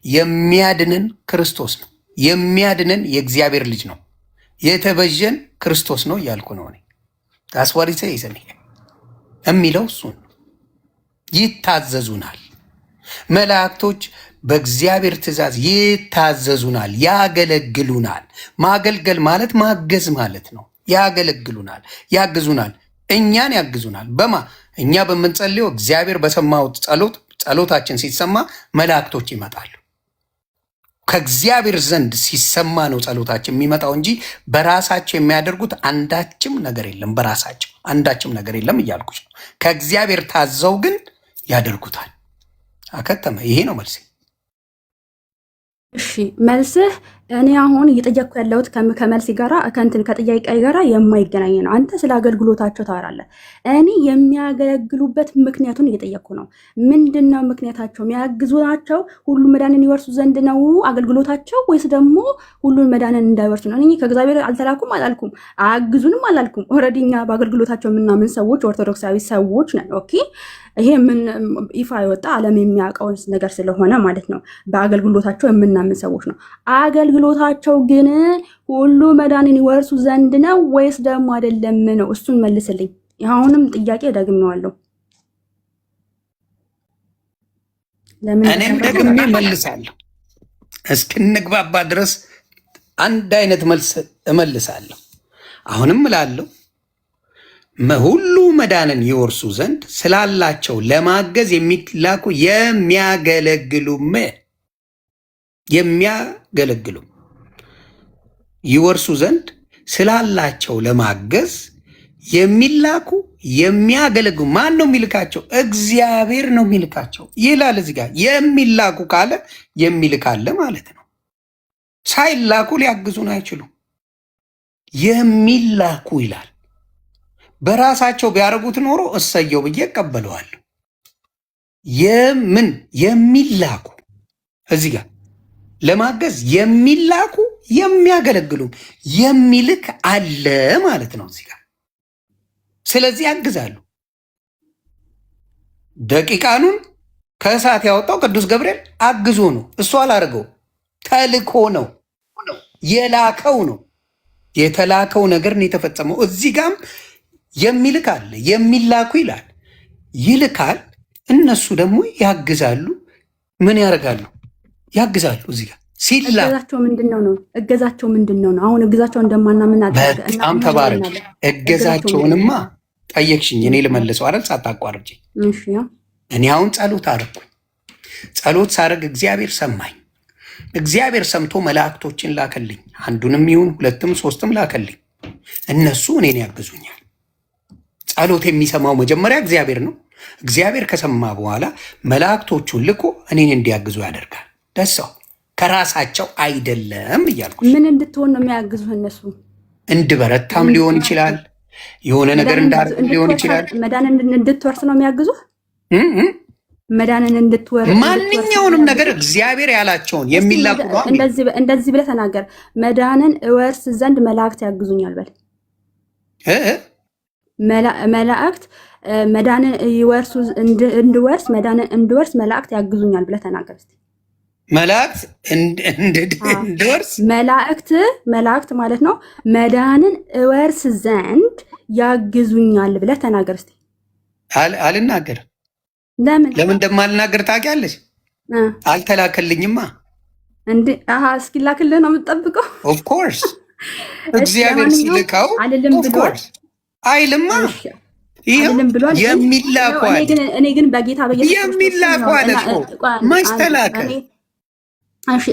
የሚያድንን ክርስቶስ ነው። የሚያድንን የእግዚአብሔር ልጅ ነው። የተበጀን ክርስቶስ ነው እያልኩ ነው እኔ። ታስዋሪሰ ይዘን የሚለው እሱን ይታዘዙናል። መላእክቶች በእግዚአብሔር ትእዛዝ ይታዘዙናል፣ ያገለግሉናል። ማገልገል ማለት ማገዝ ማለት ነው። ያገለግሉናል፣ ያግዙናል፣ እኛን ያግዙናል። እኛ በምንጸልየው እግዚአብሔር በሰማው ጸሎታችን ሲሰማ መላእክቶች ይመጣሉ። ከእግዚአብሔር ዘንድ ሲሰማ ነው ጸሎታችን የሚመጣው እንጂ በራሳቸው የሚያደርጉት አንዳችም ነገር የለም። በራሳቸው አንዳችም ነገር የለም እያልኩች ነው። ከእግዚአብሔር ታዘው ግን ያደርጉታል። አከተመ። ይሄ ነው መልሴ። እሺ መልስህ እኔ አሁን እየጠየቅኩ ያለሁት ከመልሲ ጋራ ከእንትን ከጥያቄ ጋራ የማይገናኝ ነው። አንተ ስለ አገልግሎታቸው ታወራለህ። እኔ የሚያገለግሉበት ምክንያቱን እየጠየቅኩ ነው። ምንድን ነው ምክንያታቸው? የሚያግዙ ናቸው? ሁሉን መዳንን ይወርሱ ዘንድ ነው አገልግሎታቸው? ወይስ ደግሞ ሁሉን መዳንን እንዳይወርሱ ነው? እኔ ከእግዚአብሔር አልተላኩም አላልኩም፣ አያግዙንም አላልኩም። ኦልሬዲ እኛ በአገልግሎታቸው የምናምን ሰዎች ኦርቶዶክሳዊ ሰዎች ነን። ኦኬ ይሄ ምን ይፋ የወጣ ዓለም የሚያውቀውን ነገር ስለሆነ ማለት ነው። በአገልግሎታቸው የምናምን ሰዎች ነው። አገልግሎታቸው ግን ሁሉ መዳንን ይወርሱ ዘንድ ነው ወይስ ደግሞ አይደለም ነው? እሱን መልስልኝ። አሁንም ጥያቄ ደግሜዋለሁ። እኔም ደግሜ መልሳለሁ። እስክንግባባ ድረስ አንድ አይነት መልስ እመልሳለሁ። አሁንም እላለሁ ሁሉ መዳንን ይወርሱ ዘንድ ስላላቸው ለማገዝ የሚላኩ የሚያገለግሉ ይወርሱ ዘንድ ስላላቸው ለማገዝ የሚላኩ የሚያገለግሉ። ማን ነው የሚልካቸው? እግዚአብሔር ነው የሚልካቸው ይላል እዚህ ጋር። የሚላኩ ካለ የሚልካለ ማለት ነው። ሳይላኩ ሊያግዙን አይችሉም። የሚላኩ ይላል። በራሳቸው ቢያደርጉት ኖሮ እሰየው ብዬ እቀበለዋለሁ። የሚላኩ እዚህ ጋር ለማገዝ የሚላኩ የሚያገለግሉ የሚልክ አለ ማለት ነው እዚህ ጋር። ስለዚህ ያግዛሉ። ደቂቃኑን ከእሳት ያወጣው ቅዱስ ገብርኤል አግዞ ነው። እሱ አላደረገው፣ ተልኮ ነው፣ የላከው ነው። የተላከው ነገር ነው የተፈጸመው። እዚህ ጋም የሚልክ አለ፣ የሚላኩ ይላል። ይልካል፣ እነሱ ደግሞ ያግዛሉ። ምን ያደርጋሉ? ያግዛሉ። እዚህ ጋር እገዛቸው ምንድነው ነው? እገዛቸው ምንድነው ነው? አሁን እገዛቸው እንደማናምን በጣም ተባረክ። እገዛቸውንማ ጠየቅሽኝ፣ እኔ ልመልሰው አይደል? ሳታቋርጪ። እኔ አሁን ጸሎት አረኩኝ። ጸሎት ሳረግ እግዚአብሔር ሰማኝ። እግዚአብሔር ሰምቶ መላእክቶችን ላከልኝ። አንዱንም ይሁን ሁለትም ሶስትም ላከልኝ። እነሱ እኔን ያግዙኛል። ጸሎት የሚሰማው መጀመሪያ እግዚአብሔር ነው። እግዚአብሔር ከሰማ በኋላ መላእክቶቹን ልኮ እኔን እንዲያግዙ ያደርጋል። ደሰው ከራሳቸው አይደለም እያልኩ ምን እንድትሆን ነው የሚያግዙ? እነሱ እንድበረታም ሊሆን ይችላል፣ የሆነ ነገር እንዳደርግ ሊሆን ይችላል። መዳንን እንድትወርስ ነው የሚያግዙ። መዳንን እንድትወርስ ማንኛውንም ነገር እግዚአብሔር ያላቸውን የሚላኩ ነው። እንደዚህ ብለህ ተናገር። መዳንን እወርስ ዘንድ መላእክት ያግዙኛል በል። መላእክት መዳንን ይወርሱ እንድወርስ መዳንን እንድወርስ መላእክት ያግዙኛል ብለህ ተናገር እስቲ። መላእክት እንድወርስ መላእክት ማለት ነው። መዳንን እወርስ ዘንድ ያግዙኛል ብለህ ተናገር እስቲ። አልናገርም። ለምን እንደማልናገር ታውቂያለሽ? አልተላከልኝማ። እስኪላክልህ ነው የምትጠብቀው? ኦፍኮርስ እግዚአብሔር ሲልካው ኦፍኮርስ አይልማ። የሚላኩ አለ። እኔ ግን በጌታ በኢየሱስ የሚላኩ አለ እኮ ማስተላከ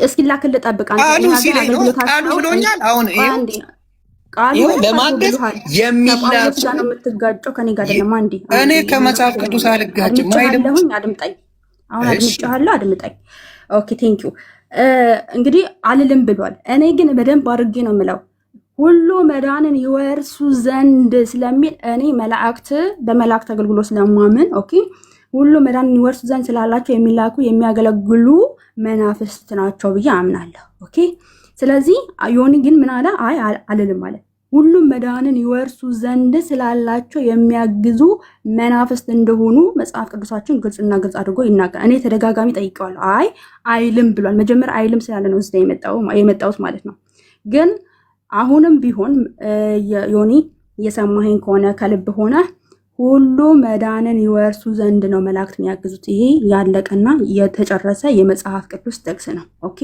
እስኪላክልህ ጠብቅ። ቃሉ ሲለኝ ነው። ቃሉ ብሎኛል። አሁን ይኸው ለማገዝ የሚላኩ ነው የምትጋጨው ከኔ ጋር አይደለም። እኔ ከመጽሐፍ ቅዱስ አልጋጭም አይደለም። አድምጠኝ። አሁን አድምጫለሁ፣ አድምጠኝ። ኦኬ ቴንክ ዩ። እንግዲህ አልልም ብሏል። እኔ ግን በደንብ አድርጌ ነው የምለው ሁሉ መዳንን ይወርሱ ዘንድ ስለሚል እኔ በመላእክት አገልግሎት ስለማምን ኦኬ ሁሉ መዳንን ይወርሱ ዘንድ ስላላቸው የሚላኩ የሚያገለግሉ መናፍስት ናቸው ብዬ አምናለሁ። ኦኬ ስለዚህ ዮኒ ግን ምን አለ? አልልም አለ። ሁሉም መዳንን ይወርሱ ዘንድ ስላላቸው የሚያግዙ መናፍስት እንደሆኑ መጽሐፍ ቅዱሳችን ግልጽና ግልጽ አድርጎ ይናገራል። እኔ ተደጋጋሚ ጠይቀዋለሁ። አይልም ብሏል። መጀመሪያ አይልም ስላለ ነው እዚህ የመጣሁት ማለት ነው። ግን አሁንም ቢሆን ዮኒ እየሰማኸኝ ከሆነ ከልብ ሆነ ሁሉ መዳንን ይወርሱ ዘንድ ነው መላእክት የሚያግዙት። ይሄ ያለቀና የተጨረሰ የመጽሐፍ ቅዱስ ጥቅስ ነው። ኦኬ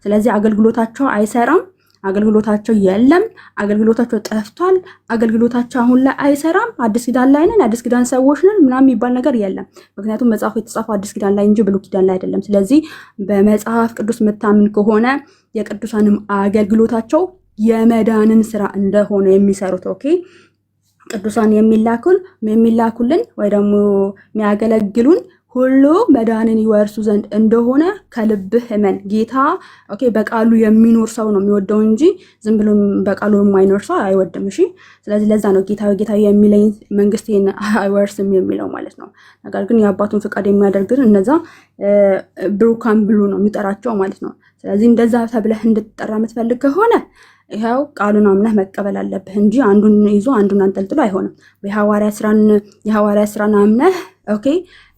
ስለዚህ አገልግሎታቸው አይሰራም፣ አገልግሎታቸው የለም፣ አገልግሎታቸው ጠፍቷል፣ አገልግሎታቸው አሁን ላይ አይሰራም፣ አዲስ ኪዳን ላይ ነን፣ አዲስ ኪዳን ሰዎች ነን ምናምን የሚባል ነገር የለም። ምክንያቱም መጽሐፉ የተጻፈው አዲስ ኪዳን ላይ እንጂ ብሉይ ኪዳን ላይ አይደለም። ስለዚህ በመጽሐፍ ቅዱስ የምታምን ከሆነ የቅዱሳንም አገልግሎታቸው የመዳንን ስራ እንደሆነ የሚሰሩት ኦኬ ቅዱሳን የሚላኩልን ወይ ደግሞ የሚያገለግሉን ሁሉ መዳንን ይወርሱ ዘንድ እንደሆነ ከልብህ እመን። ጌታ ኦኬ በቃሉ የሚኖር ሰው ነው የሚወደው እንጂ ዝም ብሎ በቃሉ የማይኖር ሰው አይወድም። እሺ ስለዚህ ለዛ ነው ጌታ የሚለኝ መንግስቴን አይወርስም የሚለው ማለት ነው። ነገር ግን የአባቱን ፍቃድ የሚያደርግ እነዛ ብሩካን ብሎ ነው የሚጠራቸው ማለት ነው። ስለዚህ እንደዛ ተብለህ እንድትጠራ የምትፈልግ ከሆነ ይኸው ቃሉን አምነህ መቀበል አለብህ እንጂ አንዱን ይዞ አንዱን አንጠልጥሎ አይሆንም። የሐዋርያ ስራን አምነህ ኦኬ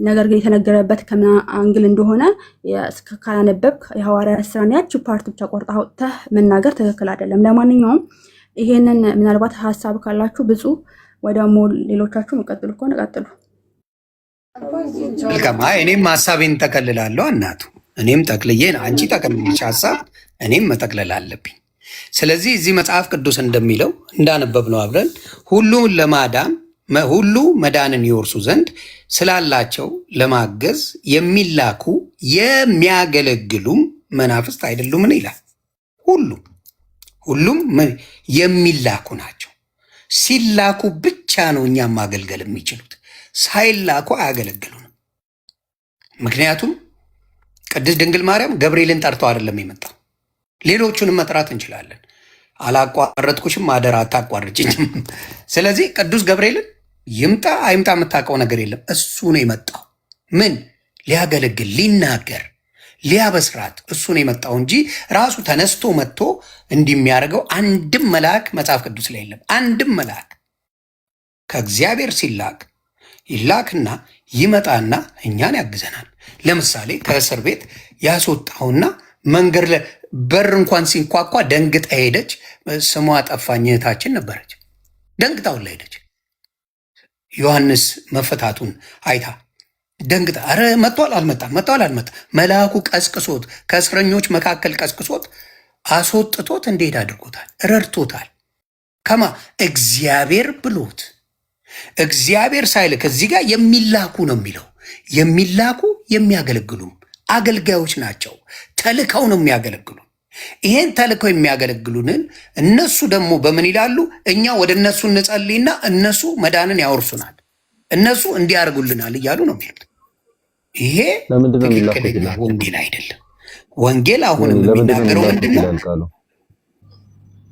ነገር ግን የተነገረበት ከምን አንግል እንደሆነ ካላነበብክ የሐዋርያ ስራን ያቺ ፓርት ብቻ ቆርጠህ አውጥተህ መናገር ትክክል አይደለም። ለማንኛውም ይሄንን ምናልባት ሀሳብ ካላችሁ ብዙ ወይ ደግሞ ሌሎቻችሁ መቀጥሉ ከሆነ ቀጥሉ። እኔም ሀሳቤን ጠቀልላለሁ። እናቱ እኔም ጠቅልዬ አንቺ ጠቅልልሽ ሀሳብ እኔም መጠቅለል አለብኝ። ስለዚህ እዚህ መጽሐፍ ቅዱስ እንደሚለው እንዳነበብነው አብረን ሁሉ መዳንን ይወርሱ ዘንድ ስላላቸው ለማገዝ የሚላኩ የሚያገለግሉም መናፍስት አይደሉምን ይላል። ሁሉም የሚላኩ ናቸው። ሲላኩ ብቻ ነው እኛም ማገልገል የሚችሉት፣ ሳይላኩ አያገለግሉንም። ምክንያቱም ቅድስት ድንግል ማርያም ገብርኤልን ጠርተው አይደለም የመጣው። ሌሎቹንም መጥራት እንችላለን። አላቋረጥኩሽም፣ አደራ አታቋርጭኝም። ስለዚህ ቅዱስ ገብርኤልን ይምጣ አይምጣ የምታውቀው ነገር የለም። እሱ ነው የመጣው። ምን ሊያገለግል፣ ሊናገር፣ ሊያበስራት እሱ ነው የመጣው እንጂ ራሱ ተነስቶ መጥቶ እንዲህ የሚያደርገው አንድም መልአክ መጽሐፍ ቅዱስ ላይ የለም። አንድም መልአክ ከእግዚአብሔር ሲላክ ይላክና ይመጣና እኛን ያግዘናል። ለምሳሌ ከእስር ቤት ያስወጣውና መንገድ ላይ በር እንኳን ሲንኳኳ ደንግጣ ሄደች። ስሟ ጠፋኝ እህታችን ነበረች። ደንግጣውን ላይ ሄደች። ዮሐንስ መፈታቱን አይታ ደንግጣ ኧረ መጥቷል አልመጣም፣ መጥቷል አልመጣም። መልአኩ ቀስቅሶት ከእስረኞች መካከል ቀስቅሶት አስወጥቶት እንዲሄድ አድርጎታል፣ ረድቶታል። ከማ እግዚአብሔር ብሎት እግዚአብሔር ሳይልክ እዚህ ጋር የሚላኩ ነው የሚለው። የሚላኩ የሚያገለግሉም አገልጋዮች ናቸው። ተልከው ነው የሚያገለግሉ። ይሄን ተልከው የሚያገለግሉንን እነሱ ደግሞ በምን ይላሉ? እኛ ወደ እነሱ እንጸልይና እነሱ መዳንን ያወርሱናል፣ እነሱ እንዲያርጉልናል እያሉ ነው የሚሉት። ይሄ ትክክለኛ ወንጌል አይደለም። ወንጌል አሁንም የሚናገረው ምንድን ነው?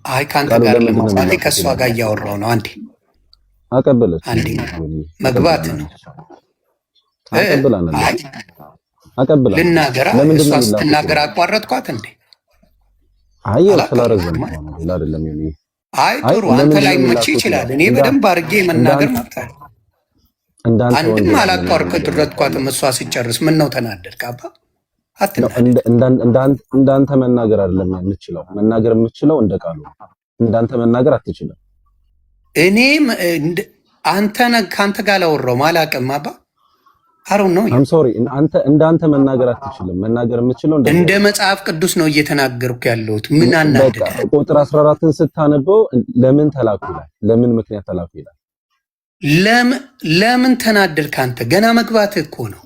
አይ ከአንተ ጋር ለማሳሌ ከእሷ ጋር እያወራው ነው። አንዴ መግባት ነው ልናገራ። እሷ ስትናገር አቋረጥኳት እንዴ? አይ ስላረዘም አይደለም። አይ ጥሩ፣ አንተ ላይ መቼ ይችላል። እኔ በደንብ አድርጌ መናገር መብታል። አንድም አላቋረጥኳትም። እሷ ሲጨርስ ምን ነው ተናደድክ? አባ እንዳንተ መናገር አይደለም የምችለው። መናገር የምችለው እንደ ቃሉ። እንዳንተ መናገር አትችልም። እኔም ከአንተ ጋር አላወራሁም፣ አላውቅም አባ አሩን ነው። አም ሶሪ እንዳንተ መናገር አትችልም። መናገር የምችለው እንደ መጽሐፍ ቅዱስ ነው እየተናገርኩ ያለሁት። ምን አናደደ? ቁጥር 14ን ስታነበው ለምን ተላኩ ይላል። ለምን ምክንያት ተላኩ ይላል። ለምን ተናደድክ አንተ? ገና መግባት እኮ ነው።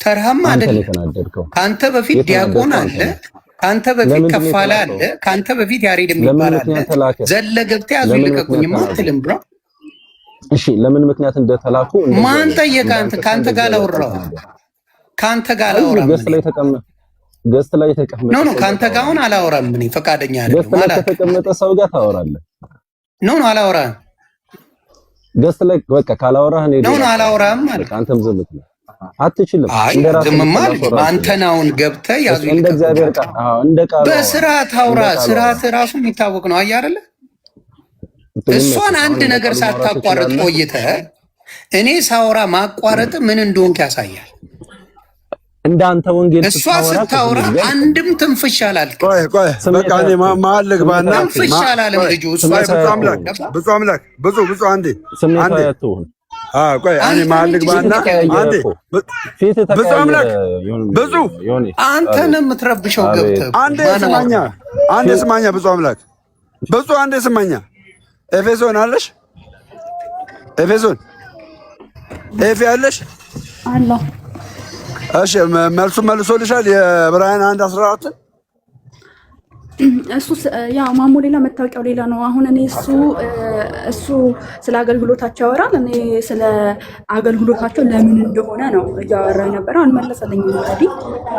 ተርሃም አይደለም። ከአንተ በፊት ዲያቆን አለ፣ ከአንተ በፊት ከፋላ አለ፣ ከአንተ በፊት ያሬድ የሚባል አለ። ዘለ ገብተህ ያዙ ይልቀቁኝማ አትልም ብሎ እሺ ለምን ምክንያት እንደተላኩ ማን ጠየቀ? ከአንተ ጋር ላወራው ከአንተ ጋር አላወራም። ገስት ላይ ተቀመጠ ኖ ከአንተ ጋር አሁን አላወራም። ምን ፈቃደኛ አይደለም ማለት ተቀመጠ ሰው ጋር ታወራለህ? ኖ አላወራም። ገስት ላይ በቃ ካላወራህ ኖ አላወራም ማለት አንተም ዝም ብለህ አትችልም። ዝም ማለት አንተን አሁን ገብተህ ያዙ እንደ እግዚአብሔር ቃል እንደ ቃል በስርዓት አውራ። ስርዓት ራሱ የሚታወቅ ነው። አይ አይደለ? እሷን አንድ ነገር ሳታቋርጥ ቆይተህ እኔ ሳውራ ማቋረጥ ምን እንደሆንክ ያሳያል። እንዳንተ ወንጌል እሷ ስታውራ አንድም ትንፍሽ አላልክ። ቆይ በቃ እኔ መሀል ልግባና ትንፍሽ አላለም ልጁ። እሷ ብዙ አምላክ ብዙ አንዴ ስሜታዊ አትሁን። ቆይ እኔ መሀል ልግባና አንዴ ብዙ አምላክ ብዙ አንተን የምትረብሸው ገብተህ አንዴ ስማኛ ብዙ አምላክ ብዙ አንዴ ስማኛ። ኤፌሶን አለሽ? ኤፌሶን ኤፌ አለሽ? አላህ እሺ መልሱ መልሶልሻል። የዕብራውያን 1:14 እሱ ያው ማሞ ሌላ መታወቂያው ሌላ ነው። አሁን እኔ እሱ ስለ አገልግሎታቸው ያወራል። እኔ ስለ አገልግሎታቸው ለምን እንደሆነ ነው እያወራ የነበረው። አልመለሰልኝም እንግዲህ።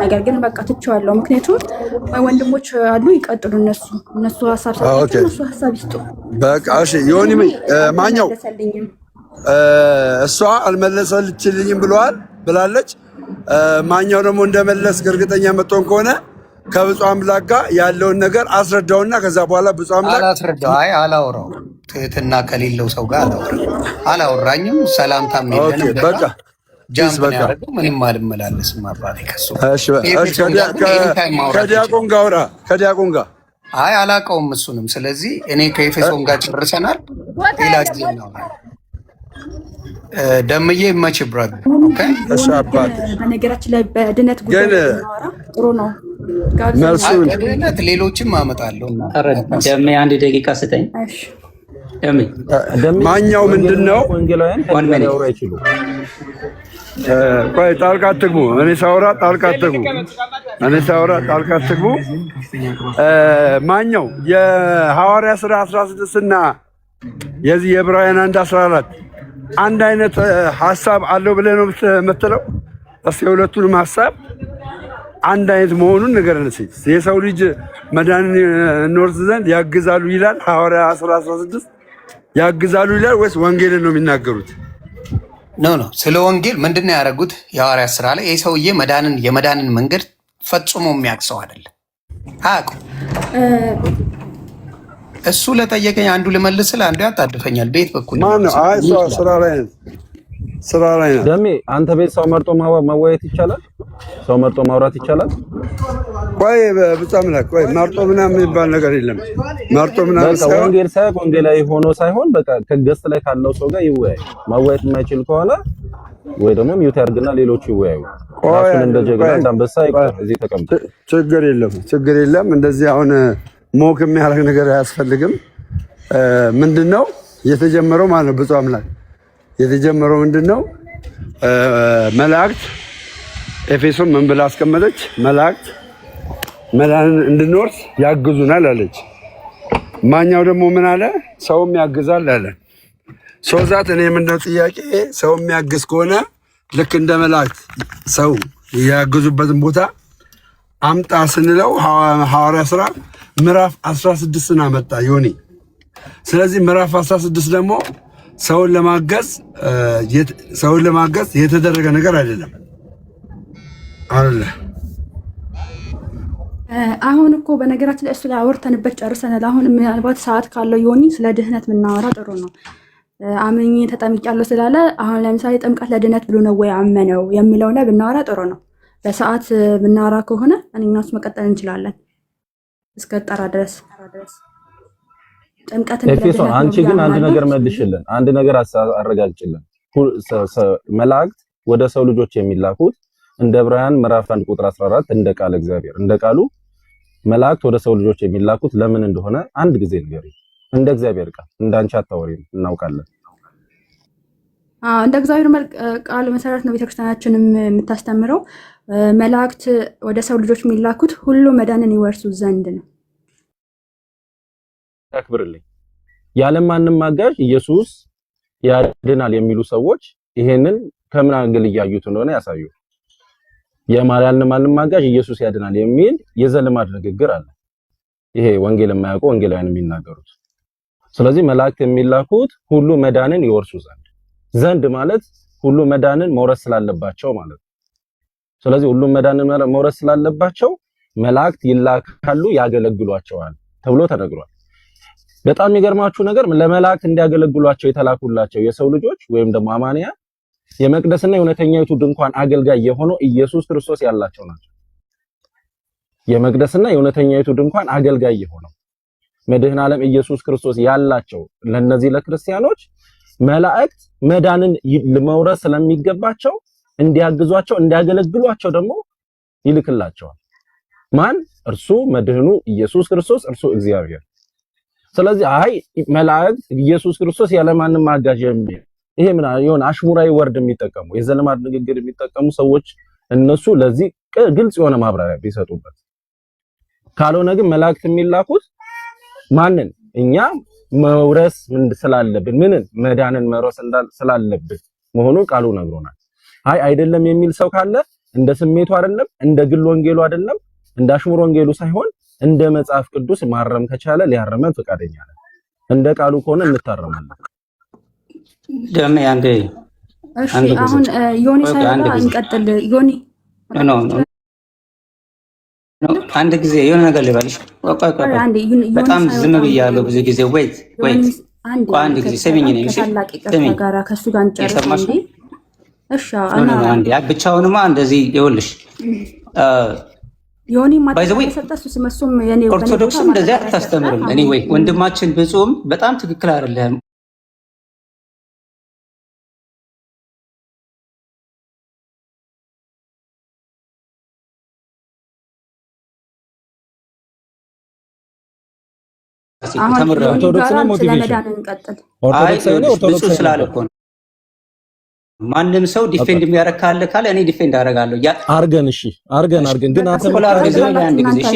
ነገር ግን በቃ ትቼዋለሁ። ምክንያቱም ወንድሞች አሉ፣ ይቀጥሉ እነሱ ሀሳብ ሰጥተው እነሱ ሀሳብ ይስጡ። በቃ እሺ። ዮኒ ማኛው እሷ አልመለሰልችልኝም ብላለች። ማኛው ደግሞ እንደመለስ እርግጠኛ መጥቶን ከሆነ ከብፁዕ አምላክ ጋር ያለውን ነገር አስረዳውና ከዛ በኋላ ብፁዕ አምላክ አላስረዳው። አይ አላወራው፣ ትህትና ከሌለው ሰው ጋር አላወራኝም። ሰላምታም የለንም። በቃ ጃምፕ ያደረገው ምንም አልመላለስም። አባቴ ከሱ ከዲያቆን ጋር አውራ፣ ከዲያቆን ጋር አይ አላውቀውም እሱንም። ስለዚህ እኔ ከኤፌሶን ጋር ጨርሰናል። ሌላ ጊዜ ነው ደምዬ መች ብራድ። ኦኬ እሺ አባቴ። በነገራችን ላይ በድነት ጉዳይ ጥሩ ነው። ድነት ሌሎችም አመጣለሁ። ደሜ አንድ ደቂቃ ስጠኝ። እሺ ማኛው ምንድነው? ቆይ ጣልቃ አትግቡ። እኔ ሳወራ ጣልቃ አትግቡ። ማኛው የሐዋርያ ሥራ 16 እና የዚህ የዕብራውያን 1:14 አንድ አይነት ሐሳብ አለው ብለህ ነው የምትለው? እስኪ የሁለቱንም ሐሳብ አንድ አይነት መሆኑን ንገረን እስኪ። የሰው ልጅ መዳንን እንወርስ ዘንድ ያግዛሉ ይላል ሐዋርያ 16 ያግዛሉ ይላል ወይስ ወንጌልን ነው የሚናገሩት? ኖ ስለ ወንጌል ምንድነው ያደረጉት? የሐዋርያት ሥራ ላይ ይህ ሰውዬ የመዳንን መንገድ ፈጽሞ የሚያቅሰው አይደለም፣ አያውቁም። እሱ ለጠየቀኝ አንዱ ልመልስል፣ አንዱ ያጣድፈኛል። ቤት በኩል ማነው? አይ ስራ ላይ ነው። ደሜ አንተ ቤት ሰው መርጦ መወያየት ይቻላል? ሰው መርጦ ማውራት ይቻላል? ቆይ በጣም ቆይ መርጦ ምናምን የሚባል ነገር የለም። መርጦ ምናምን ሳይሆን ወንጌል ሳይሆን ወንጌላዊ ሆኖ ሳይሆን በቃ ከገስት ላይ ካለው ሰው ጋር ይወያይ። ማወያየት የማይችል ከሆነ ወይ ደግሞ ሚውት ያርግና ሌሎቹ ይወያዩ። ራሱን እንደ ጀግና እንዳንበሳ ይቀር እዚህ ተቀምጦ ችግር የለም። እንደዚህ አሁን ሞክ የሚያደርግ ነገር አያስፈልግም። ምንድነው የተጀመረው ማለት ነው? ብፁዕ አምላክ የተጀመረው ምንድነው? መላእክት ኤፌሶን ምን ብላ አስቀመጠች? መላእክት መዳንን እንድንወርስ ያግዙናል አለች። ማኛው ደግሞ ምን አለ? ሰውም ያግዛል አለ። ሶዛት እኔ ምንድነው ጥያቄ፣ ሰው የሚያግዝ ከሆነ ልክ እንደ መላእክት ሰው ያግዙበትን ቦታ አምጣ ስንለው ሐዋርያ ሥራ ምዕራፍ 16ን አመጣ ዮኒ። ስለዚህ ምዕራፍ 16 ደግሞ ሰውን ለማገዝ የተደረገ ነገር አይደለም አለ። አሁን እኮ በነገራችን ላይ እሱ ላይ አወርተንበት ጨርሰናል። አሁን ምናልባት ሰዓት ካለው ዮኒ ስለ ድህነት ብናወራ ጥሩ ነው። አምኜ ተጠምቄያለሁ ስላለ አሁን ለምሳሌ ጥምቀት ለድህነት ብሎ ነው ወይ አመነው የሚለው ላይ ብናወራ ጥሩ ነው። በሰዓት ብናወራ ከሆነ እኛስ መቀጠል እንችላለን እስከ ጠራ ድረስ ጥምቀትን። ኤፌሶን አንቺ ግን አንድ ነገር መልሽልን፣ አንድ ነገር አረጋግጭልን። መላእክት ወደ ሰው ልጆች የሚላኩት እንደ ዕብራውያን ምዕራፍ 1 ቁጥር 14 እንደ ቃል እግዚአብሔር እንደ ቃሉ መላእክት ወደ ሰው ልጆች የሚላኩት ለምን እንደሆነ አንድ ጊዜ ንገሪ። እንደ እግዚአብሔር ቃል እንዳንቺ አታወሪም፣ እናውቃለን። እንደ እግዚአብሔር ቃል መሰረት ነው ቤተክርስቲያናችንም የምታስተምረው። መላእክት ወደ ሰው ልጆች የሚላኩት ሁሉ መዳንን ይወርሱ ዘንድ ነው። ያክብርልኝ። ያለማንም አጋዥ ኢየሱስ ያድናል የሚሉ ሰዎች ይሄንን ከምን አንግል እያዩት እንደሆነ ያሳዩ። የማርያምን አጋዥ ኢየሱስ ያድናል የሚል የዘልማድ ንግግር አለ። ይሄ ወንጌል የማያውቁ ወንጌላውያን የሚናገሩት። ስለዚህ መላእክት የሚላኩት ሁሉ መዳንን ይወርሱ ዘንድ ማለት ሁሉ መዳንን መውረስ ስላለባቸው ማለት ነው። ስለዚህ ሁሉ መዳንን መውረስ ስላለባቸው መላእክት ይላካሉ፣ ያገለግሏቸዋል ተብሎ ተነግሯል። በጣም የሚገርማችሁ ነገር ለመላእክት እንዲያገለግሏቸው የተላኩላቸው የሰው ልጆች ወይም ደግሞ አማንያ የመቅደስና የእውነተኛይቱ ድንኳን አገልጋይ የሆነው ኢየሱስ ክርስቶስ ያላቸው ናቸው። የመቅደስና የእውነተኛይቱ ድንኳን አገልጋይ የሆነው መድኃኔ ዓለም ኢየሱስ ክርስቶስ ያላቸው ለነዚህ ለክርስቲያኖች መላእክት መዳንን ለመውረስ ስለሚገባቸው እንዲያግዟቸው እንዲያገለግሏቸው ደግሞ ይልክላቸዋል። ማን? እርሱ መድህኑ ኢየሱስ ክርስቶስ፣ እርሱ እግዚአብሔር። ስለዚህ አይ መላእክት ኢየሱስ ክርስቶስ ያለማንም አጋዥ የሚል ይሄ ምን የሆነ አሽሙራዊ ወርድ የሚጠቀሙ የዘልማድ ንግግር የሚጠቀሙ ሰዎች እነሱ ለዚህ ግልጽ የሆነ ማብራሪያ ቢሰጡበት። ካልሆነ ግን መላእክት የሚላኩት ማንን እኛ መውረስ ስላለብን ምንን መዳንን መውረስ ስላለብን መሆኑን ቃሉ ነግሮናል። አይ አይደለም የሚል ሰው ካለ እንደ ስሜቱ አይደለም፣ እንደ ግል ወንጌሉ አይደለም፣ እንደ አሽሙር ወንጌሉ ሳይሆን እንደ መጽሐፍ ቅዱስ ማረም ከቻለ ሊያረመን ፈቃደኛ ነን። እንደ ቃሉ ከሆነ እንታረማለን። ደሜ አንዴ እሺ፣ አሁን ዮኒ ሳይወጣ እንቀጥል። ዮኒ አንድ ጊዜ የሆነ ነገር ልበልሽ። በጣም ዝም ብያለሁ ብዙ ጊዜ። ወይት አንድ ጊዜ ስሚኝ ነኝ። እሺ ስሚኝ ጋራ ከሱ ጋር እንጨርስ እንዴ። እሺ አንዴ ብቻውንማ እንደዚህ ይኸውልሽ ዮኒ ማተሰጠሱ ስመሱም የኔ ኦርቶዶክስም እንደዚህ አታስተምርም። እኔ ወይ ወንድማችን ብፁም በጣም ትክክል አይደለም። ኦርቶዶክስ ነው ሞቲቬሽን ኦርቶዶክስ ስላለ እኮ ነው። ማንም ሰው ዲፌንድ የሚያደርግ ካለ እኔ ዲፌንድ አደርጋለሁ። አርገን እሺ አርገን ግን አንድ ጊዜ እሺ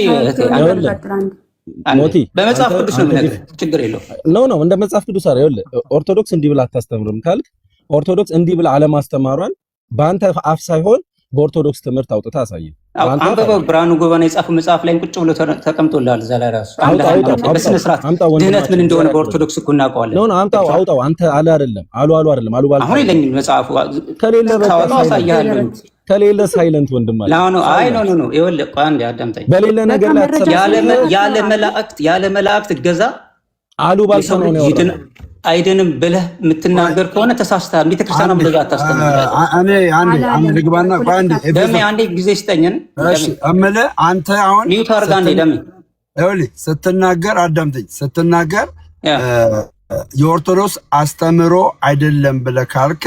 ሞቲ በመጽሐፍ ቅዱስ ነው ነገር ችግር የለውም። ኖ እንደ መጽሐፍ ቅዱስ አይደል። ኦርቶዶክስ እንዲህ ብላ አታስተምርም ካልክ ኦርቶዶክስ እንዲህ ብላ አለማስተማሯን በአንተ አፍ ሳይሆን በኦርቶዶክስ ትምህርት አውጥታ አሳየን። አንበበው ብርሃኑ ጎበና የጻፈው መጽሐፍ ላይ ቁጭ ብሎ ተቀምጦልሃል። እዛ ላይ ራሱ በስነ ስርዓት ድህነት ምን እንደሆነ በኦርቶዶክስ እኮ እናውቀዋለን። ኖ አውጣው አንተ አለ አይደለም አሉ አይደለም አሉ ባል አሁን የለኝም መጽሐፉ ከሌለ ሳይለንት ወንድም አለ አይ ኖ ይኸውልህ አንዴ አዳምጠኝ። በሌለ ነገር ላይ ያለ መላእክት ገዛ አሉ ባልሰው ነው ያወራው አይደንም ብለህ የምትናገር ከሆነ ተሳስተሃል። ቤተክርስቲያኗ እንደዛ አታስተምርም። አንዴ ልግባና አንዴ ጊዜ ስጠኝን። እሺ እምልህ አንተ አሁን ሚውት አድርጋ አንዴ ደሜ ይኸውልህ ስትናገር አዳምጠኝ። ስትናገር የኦርቶዶክስ አስተምሮ አይደለም ብለህ ካልክ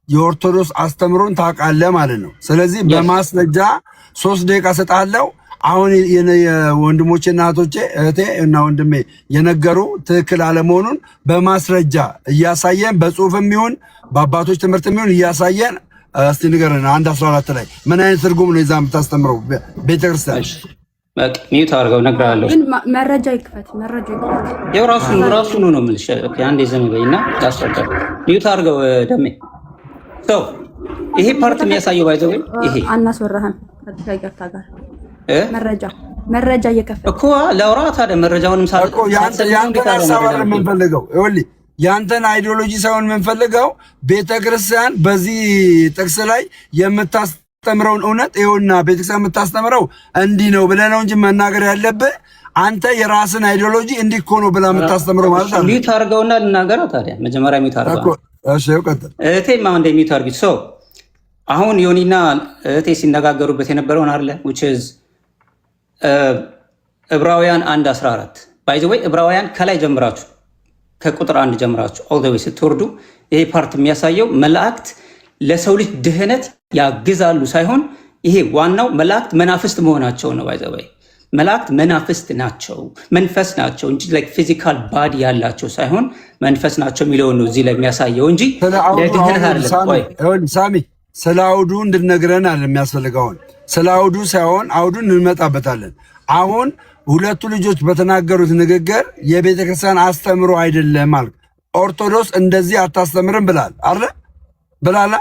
የኦርቶዶክስ አስተምሮን ታውቃለህ ማለት ነው። ስለዚህ በማስረጃ 3 ደቂቃ ሰጣለሁ። አሁን የወንድሞቼና እህቶቼ እህቴ እና ወንድሜ የነገሩ ትክክል አለመሆኑን በማስረጃ እያሳየን በጽሁፍም ይሁን በአባቶች ትምህርትም ይሁን እያሳየን እስቲ ንገረን። 1:14 ላይ ምን አይነት ትርጉም ነው ይዛ የምታስተምረው ቤተክርስቲያን? በቃ ሚውት አድርገው እነግርሃለሁ። ግን መረጃ ይክፈት። ያው ራሱ ነው የምልሽ። አንዴ ዝም በይና ታስረዳ። ሚውት አድርገው ደሜ ሰው ይሄ ፓርት የሚያሳየው ባይዘው ይሄ አናስወራህም ከገፍታ ጋር መረጃ እየከፈተ እኮ ለውራ ታዲያ መረጃውንም እኮ ያንተን ሀሳብ አይደለም የምንፈልገው። ይኸውልህ ያንተን አይዲዮሎጂ ሳይሆን የምንፈልገው ቤተክርስቲያን በዚህ ጥቅስ ላይ የምታስተምረውን እውነት ይኸውና ቤተክርስቲያን የምታስተምረው እንዲህ ነው ብለህ ነው እንጂ መናገር ያለብህ አንተ የራስን አይዲዮሎጂ እንዲህ እኮ ነው ብለህ የምታስተምረው ማለት ነው። ሚውት አድርገውና ልናገረው ታዲያ መጀመሪያ ሚውት አድርገው። እሺ ቀጥል። እህቴማ እንደ ሚውት አድርጊ። ሰው አሁን ዮኒና እህቴ ሲነጋገሩበት የነበረውን አይደለ which is ዕብራውያን 1:14 by the way ዕብራውያን ከላይ ጀምራችሁ ከቁጥር 1 ጀምራችሁ all the way ስትወርዱ ይሄ ፓርት የሚያሳየው መላእክት ለሰው ልጅ ድህነት ያግዛሉ ሳይሆን ይሄ ዋናው መላእክት መናፍስት መሆናቸው ነው። by the way መላእክት መናፍስት ናቸው፣ መንፈስ ናቸው እንጂ like physical body ያላቸው ሳይሆን መንፈስ ናቸው የሚለውን ነው እዚህ ላይ የሚያሳየው እንጂ ለድህነት አይደለም። ሳሚ ስለ አውዱ እንድነግረን አለ የሚያስፈልገውን ስለ አውዱ ሳይሆን አውዱን እንመጣበታለን። አሁን ሁለቱ ልጆች በተናገሩት ንግግር የቤተክርስቲያን አስተምሮ አይደለም ማለት ኦርቶዶክስ እንደዚህ አታስተምርም ብላል አይደል? ብላላ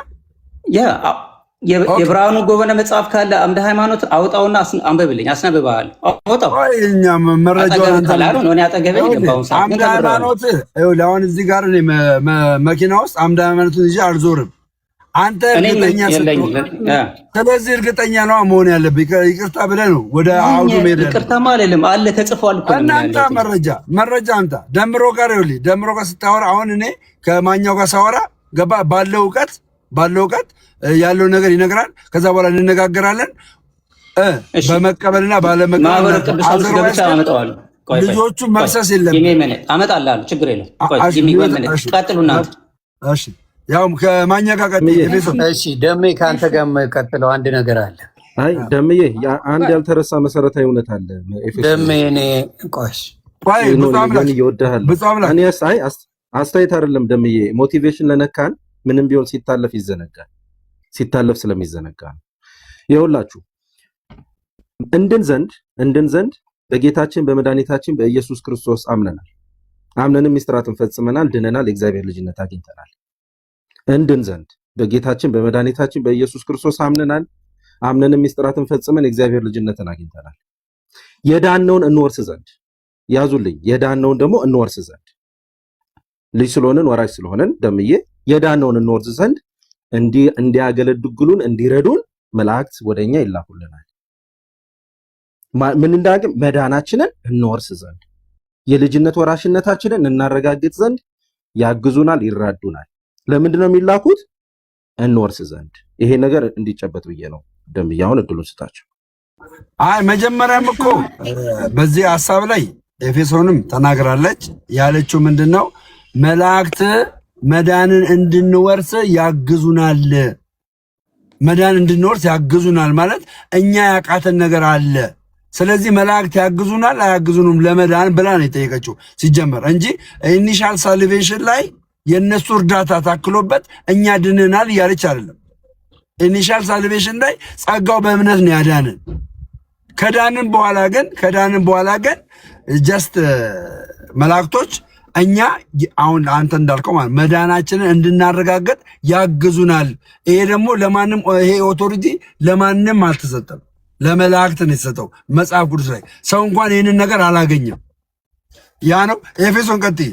የብርሃኑ ጎበነ መጽሐፍ ካለ አምደ ሃይማኖት አውጣውና አንብብልኝ፣ አስነብብሃል። አውጣው እኛ መረጃውን አምደ ሃይማኖት አሁን እዚህ ጋር መኪና ውስጥ አምደ ሃይማኖትን ይዤ አልዞርም። አንተ እርግጠኛ ስለዚህ እርግጠኛ ነው መሆን ያለብህ። ይቅርታ ብለህ ነው ወደ አውዱ ሜዳ ይቅርታማ አይደለም አለ ተጽፏል እኮ እናንተ መረጃ አንተ ደምሮ ጋር ይኸውልህ ደምሮ ጋር ስታወራ አሁን እኔ ከማኛው ጋር ሳወራ ገባ ባለው እውቀት ያለው ነገር ይነግራል። ከዛ በኋላ እንነጋገራለን በመቀበልና ባለመቀበል ልጆቹ መክሰስ የለም አመጣልሃለሁ ችግር የለም። ቀጥሉና እሺ ያው ከማኛ ጋር ቀጥይ። እሺ ደሜ ከአንተ ጋር ቀጥለው አንድ ነገር አለ። አይ ደምዬ አንድ ያልተረሳ መሰረታዊ እውነት አለ። ደሜ እኔ ቆይ እኔ አስተያየት አይደለም ደምዬ፣ ሞቲቬሽን ለነካን ምንም ቢሆን ሲታለፍ ይዘነጋል። ሲታለፍ ስለሚዘነጋ ነው። ይኸውላችሁ እንድን ዘንድ በጌታችን በመድኃኒታችን በኢየሱስ ክርስቶስ አምነናል። አምነንም ምስጢራትን ፈጽመናል፣ ድነናል፣ የእግዚአብሔር ልጅነት አግኝተናል። እንድን ዘንድ በጌታችን በመድኃኒታችን በኢየሱስ ክርስቶስ አምነናል። አምነንም ምስጢራትን ፈጽመን የእግዚአብሔር ልጅነትን አግኝተናል። የዳነውን እንወርስ ዘንድ ያዙልኝ። የዳነውን ደግሞ እንወርስ ዘንድ ልጅ ስለሆንን ወራሽ ስለሆነን ደምዬ የዳነውን እንወርስ ዘንድ እንዲያገለግሉን እንዲረዱን መላእክት ወደኛ ይላኩልናል። ምን እንዳገም መዳናችንን እንወርስ ዘንድ የልጅነት ወራሽነታችንን እናረጋግጥ ዘንድ ያግዙናል፣ ይራዱናል። ለምንድን ነው የሚላኩት? እንወርስ ዘንድ። ይሄ ነገር እንዲጨበጥ ብዬ ነው ደምዬ አሁን እድሉን ስጣቸው። አይ መጀመሪያም እኮ በዚህ ሐሳብ ላይ ኤፌሶንም ተናግራለች። ያለችው ምንድነው? መላእክት መዳንን እንድንወርስ ያግዙናል። መዳን እንድንወርስ ያግዙናል ማለት እኛ ያቃተን ነገር አለ። ስለዚህ መላእክት ያግዙናል አያግዙንም ለመዳን ብላ ነው የጠየቀችው ሲጀመር እንጂ ኢኒሻል ሳልቬሽን ላይ የነሱ እርዳታ ታክሎበት እኛ ድነናል እያለች አይደለም። ኢኒሻል ሳልቬሽን ላይ ጸጋው በእምነት ነው ያዳንን። ከዳንን በኋላ ግን ጀስት መላእክቶች እኛ አሁን አንተ እንዳልከው ማለት መዳናችንን እንድናረጋግጥ ያግዙናል። ይሄ ደግሞ ለማንም ይሄ ኦቶሪቲ ለማንም አልተሰጠም፣ ለመላእክት ነው የተሰጠው። መጽሐፍ ቅዱስ ላይ ሰው እንኳን ይህንን ነገር አላገኘም። ያ ነው ኤፌሶን ቀጥይ።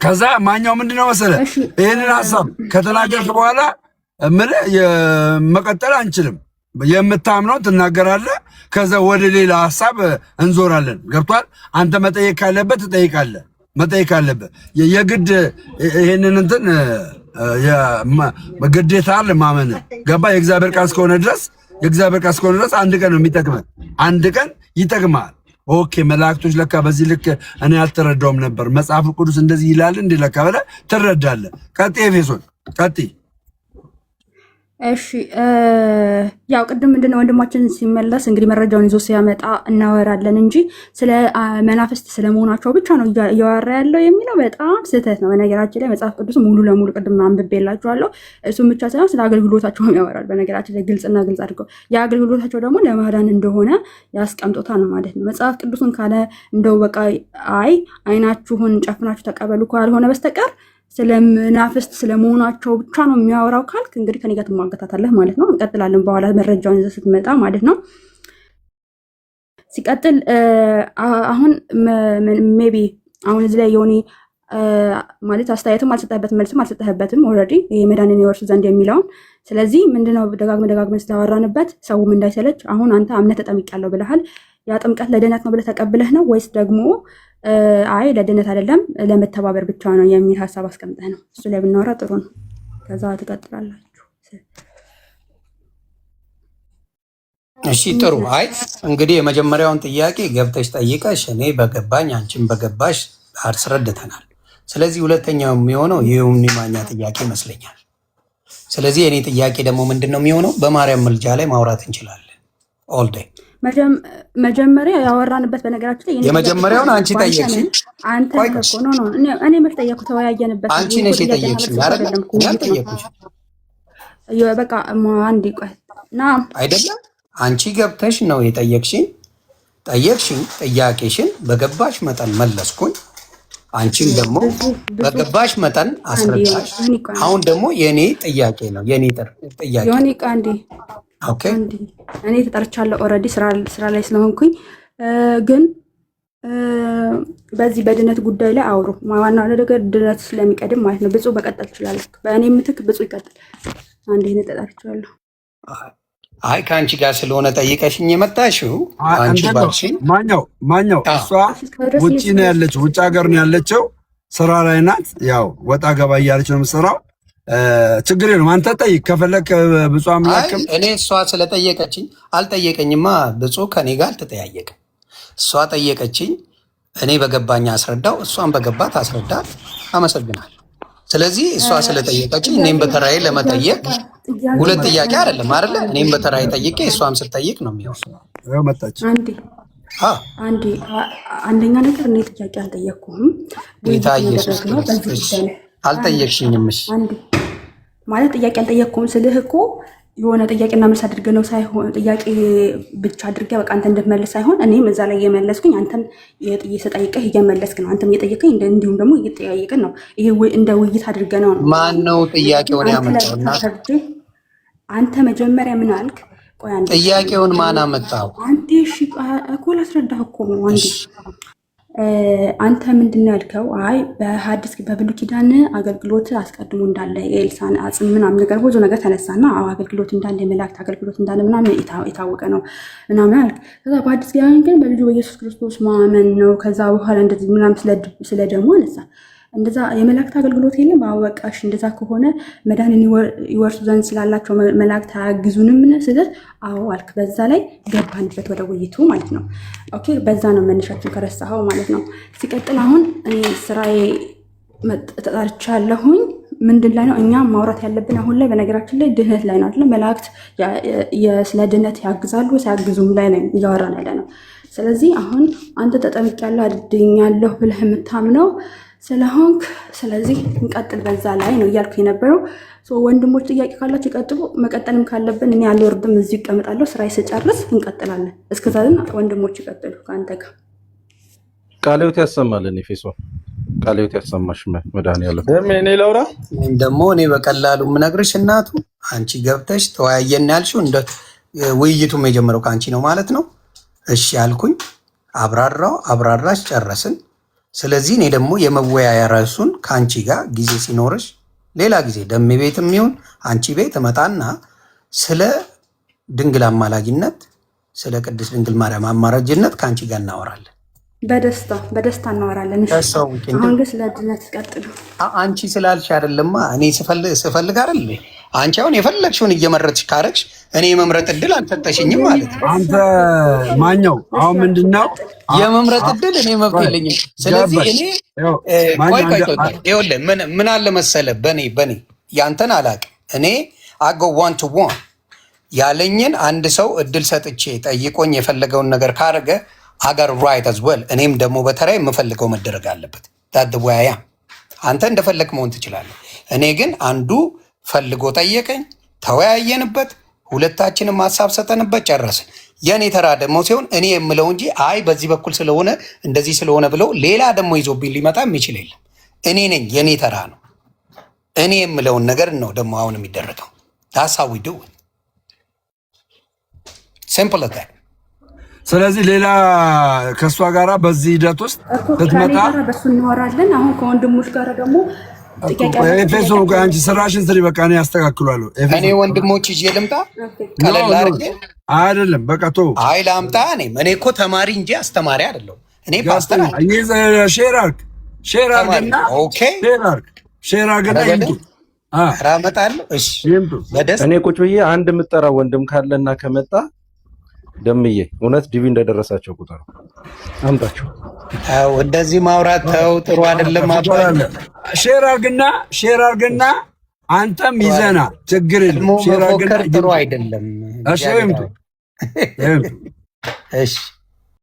ከዛ ማኛው ምንድነው መሰለ ይህንን ሐሳብ ከተናገርክ በኋላ መቀጠል አንችልም። የምታምነው ትናገራለህ፣ ከዛ ወደ ሌላ ሐሳብ እንዞራለን። ገብቷል? አንተ መጠየቅ ካለበት ትጠይቃለህ። መጠየቅ አለበት የግድ ይሄንን እንትን ግዴታ አለ ማመን። ገባ? የእግዚአብሔር ቃል እስከሆነ ድረስ አንድ ቀን ነው የሚጠቅመን፣ አንድ ቀን ይጠቅማል። ኦኬ መላእክቶች ለካ በዚህ ልክ እኔ አልተረዳውም ነበር፣ መጽሐፍ ቅዱስ እንደዚህ ይላል እንዴ ለካ ብለህ ትረዳለህ። ቀጥይ ኤፌሶን ቀጥይ። እሺ ያው ቅድም ምንድነው ወንድማችን ሲመለስ እንግዲህ መረጃውን ይዞ ሲያመጣ እናወራለን እንጂ ስለ መናፍስት ስለመሆናቸው ብቻ ነው እያወራ ያለው የሚለው በጣም ስህተት ነው። በነገራችን ላይ መጽሐፍ ቅዱስ ሙሉ ለሙሉ ቅድም አንብቤላችኋለሁ። እሱም ብቻ ሳይሆን ስለ አገልግሎታቸውም ያወራል። በነገራችን ላይ ግልጽ አድርገው የአገልግሎታቸው ደግሞ ለማዳን እንደሆነ ያስቀምጦታል ማለት ነው። መጽሐፍ ቅዱስን ካለ እንደው በቃ አይናችሁን ጨፍናችሁ ተቀበሉ ካልሆነ በስተቀር ስለመናፍስት ስለመሆናቸው ብቻ ነው የሚያወራው ካልክ እንግዲህ ከኔ ጋር ትሟገታታለህ ማለት ነው። እንቀጥላለን በኋላ መረጃውን ይዘህ ስትመጣ ማለት ነው። ሲቀጥል አሁን ሜቢ አሁን እዚህ ላይ የሆነ ማለት አስተያየትም አልሰጠህበትም መልስም አልሰጠህበትም ኦልሬዲ ይሄ መዳንን ይወርሱ ዘንድ የሚለውን። ስለዚህ ምንድነው ደጋግመን ስላወራንበት ሰውም እንዳይሰለች አሁን አንተ አምነህ ተጠምቄያለሁ ብለሃል። ያ ጥምቀት ለድነት ነው ብለህ ተቀብለህ ነው ወይስ ደግሞ ለድነት አይደለም ለመተባበር ብቻ ነው የሚል ሀሳብ አስቀምጠህ ነው? እሱ ላይ ብናወራ ጥሩ ነው። ከዛ ትቀጥላላችሁ። እሺ ጥሩ። እንግዲህ የመጀመሪያውን ጥያቄ ገብተሽ ጠይቀሽ እኔ በገባኝ አንቺም በገባሽ አስረድተናል። ስለዚህ ሁለተኛው የሚሆነው የዮኒ ማኛ ጥያቄ ይመስለኛል። ስለዚህ የኔ ጥያቄ ደግሞ ምንድን ነው የሚሆነው? በማርያም ምልጃ ላይ ማውራት እንችላለን ኦል ዴይ። መጀመሪያ ያወራንበት በነገራችን ላይ የመጀመሪያውን አንቺ ጠየቅሽ። አንተ እኮ ነው እኔ መች ጠየቅኩ? ተወያየንበት። አንቺ ነሽ የጠየቅሽኝ አይደለም? ያልጠየቅኩሽ በቃ አንድ ቆይ ና አይደለም። አንቺ ገብተሽ ነው የጠየቅሽኝ። ጥያቄሽን በገባሽ መጠን መለስኩኝ። አንቺም ደግሞ በገባሽ መጠን አስረዳሽ። አሁን ደግሞ የኔ ጥያቄ ነው ጥያቄ ኦኬ። እኔ ተጠርቻለሁ ኦልሬዲ ስራ ላይ ስለሆንኩኝ፣ ግን በዚህ በድነት ጉዳይ ላይ አውሩ። ዋናው ነገር ድነት ስለሚቀድም ማለት ነው። ብፁዕ በቀጠል ትችላለህ። በእኔ ምትክ ብፁዕ ይቀጥል። አንዴ ነው ተጠርቻለሁ። ከአንቺ ጋር ስለሆነ ጠይቀሽኝ የመጣሽው አንቺ ባልሽኝ። ማኛው እሷ ውጪ ነው ያለችው፣ ውጭ ሀገር ነው ያለችው፣ ስራ ላይ ናት። ያው ወጣ ገባ እያለች ነው የምትሰራው። ችግር የለም። አንተ ጠይቅ ከፈለክ ብፁዕ አምላክም። እኔ እሷ ስለጠየቀችኝ አልጠየቀኝማ። ብፁዕ ከኔ ጋር አልተጠያየቅም። እሷ ጠየቀችኝ፣ እኔ በገባኝ አስረዳው፣ እሷን በገባት አስረዳት። አመሰግናለሁ። ስለዚህ እሷ ስለጠየቀችኝ እኔም በተራዬ ለመጠየቅ ሁለት ጥያቄ አይደለም አይደለ? እኔም በተራዬ ጠይቄ እሷም ስትጠይቅ ነው የሚሆነው። መጣች አንደኛ ነገር እኔ ጥያቄ አልጠየቅኩም። ጌታ ኢየሱስ ክርስቶስ አልጠየቅሽኝም። እሺ ማለት ጥያቄ አልጠየቅኩም ስልህ እኮ የሆነ ጥያቄና መልስ አድርገ ነው ሳይሆን ጥያቄ ብቻ አድርገ በቃ አንተ እንድትመልስ ሳይሆን እኔም እዛ ላይ እየመለስኩኝ አንተም እየጠየቀህ እየመለስክ ነው። አንተም እየጠየቀኝ እንዲሁም ደግሞ እየጠያየቅን ነው። ይሄ እንደ ውይይት አድርገ ነው። ማን ነው ጥያቄውን ያመጣው? አንተ መጀመሪያ ምን አልክ? ቆይ አንዴ ጥያቄውን ማን አመጣው? አንዴ እሺ እኮ ላስረዳህ እኮ ነው። አንተ ምንድን ነው ያልከው? አይ በሐዲስ በብሉይ ኪዳን አገልግሎት አስቀድሞ እንዳለ የኤልሳን አጽም ምናምን ነገር ብዙ ነገር ተነሳና አገልግሎት እንዳለ የመላእክት አገልግሎት እንዳለ ምናምን የታወቀ ነው ምናምን አልክ። ከዛ በሐዲስ ኪዳን ግን በልጁ በኢየሱስ ክርስቶስ ማመን ነው። ከዛ በኋላ እንደዚህ ምናምን ስለ ደግሞ አነሳ። እንደዛ የመላእክት አገልግሎት የለም። አወቃሽ እንደዛ ከሆነ መዳንን ይወርሱ ዘንድ ስላላቸው መላእክት አያግዙንም ስለ አዎ አልክ። በዛ ላይ ገባንበት ወደ ውይይቱ ማለት ነው። ኦኬ በዛ ነው መነሻችን ከረሳኸው ማለት ነው። ሲቀጥል አሁን እኔ ስራዬ ተጣርቻለሁኝ። ምንድን ላይ ነው እኛ ማውራት ያለብን አሁን ላይ? በነገራችን ላይ ድህነት ላይ ነው አይደል? መላእክት ስለ ድህነት ያግዛሉ ሳያግዙም ላይ ነው እያወራን ያለ ነው። ስለዚህ አሁን አንተ ተጠምቄያለሁ አድኛለሁ ብለህ የምታምነው ስለሆንክ ስለዚህ እንቀጥል በዛ ላይ ነው እያልኩ የነበረው። ወንድሞች ጥያቄ ካላችሁ ይቀጥሉ። መቀጠልም ካለብን እኔ አልወርድም፣ እዚሁ እቀምጣለሁ። ስራዬ ስጨርስ እንቀጥላለን። እስከዛ ግን ወንድሞች ይቀጥሉ። ከአንተ ጋር ቃለ ሕይወት ያሰማልን። ኤፌሶን ቃለ ሕይወት ያሰማሽ መድኃኒዓለም። እኔ ላውራ ደግሞ እኔ በቀላሉ የምነግርሽ እናቱ አንቺ ገብተሽ ተወያየን ያልሽው እንደ ውይይቱም የጀመረው ከአንቺ ነው ማለት ነው። እሺ ያልኩኝ አብራራሽ ጨረስን። ስለዚህ እኔ ደግሞ የመወያያ ርዕሱን ከአንቺ ጋር ጊዜ ሲኖርሽ ሌላ ጊዜ ደሜ ቤት የሚሆን አንቺ ቤት እመጣና ስለ ድንግል አማላጅነት ስለ ቅድስት ድንግል ማርያም አማላጅነት ከአንቺ ጋር እናወራለን። በደስታ እናወራለን። አሁን ግን ስለ ድነት ቀጥሉ። አንቺ ስላልሽ አይደለማ እኔ ስፈልግ አይደል? አንቺ አሁን የፈለግሽውን እየመረጥሽ ካረግሽ እኔ የመምረጥ እድል አልሰጠሽኝም ማለት ነው። አንተ ማኛው አሁን ምንድነው የመምረጥ እድል እኔ መብት የለኝም። ስለዚህ እኔ ቆይ ይኸውልህ ምን አለ መሰለህ በኔ ያንተን አላውቅም። እኔ አጎ ዋን ቱ ዋን ያለኝን አንድ ሰው እድል ሰጥቼ ጠይቆኝ የፈለገውን ነገር ካረገ አገር ራይት አዝ ዌል እኔም ደግሞ በተራይ የምፈልገው መደረግ አለበት። ታድዋያ አንተ እንደፈለግ መሆን ትችላለህ። እኔ ግን አንዱ ፈልጎ ጠየቀኝ፣ ተወያየንበት፣ ሁለታችንም ሀሳብ ሰጠንበት፣ ጨረስን። የኔ ተራ ደግሞ ሲሆን እኔ የምለው እንጂ አይ በዚህ በኩል ስለሆነ እንደዚህ ስለሆነ ብለው ሌላ ደግሞ ይዞብኝ ሊመጣ የሚችል የለም። እኔ ነኝ፣ የኔ ተራ ነው። እኔ የምለውን ነገር ነው ደግሞ አሁን የሚደረገው። ሀሳዊ ድ ሲምፕል። ስለዚህ ሌላ ከእሷ ጋራ በዚህ ሂደት ውስጥ ስትመጣ በሱ እናወራለን። አሁን ከወንድሞች ጋር ደግሞ ኤፌሶን ቆይ አንቺ ስራሽን ስሪ። በቃ እኔ ያስተካክሏለሁ። እኔ ወንድሞች ይዤ ልምጣ ቀለል አድርጌ አይደለም በቃ ቶ አይ ላምጣ። እኔ እኮ ተማሪ እንጂ አስተማሪ አይደለሁም። እኔ ፓስተር ነኝ። ሼር አድርግና ኦኬ ሼር አድርግና ይምጡ አመጣለሁ። እሺ በደስ እኔ ቁጭ ብዬ አንድ የምጠራው ወንድም ካለና ከመጣ ደምዬ እውነት ዲቪ እንደደረሳቸው ቁጥር አምጣቸው። አው እንደዚህ ማውራት ተው፣ ጥሩ አይደለም። አባል ሼር አድርግና አንተም ይዘና ችግር የለም። ሼር አድርግና ጥሩ አይደለም። እሺ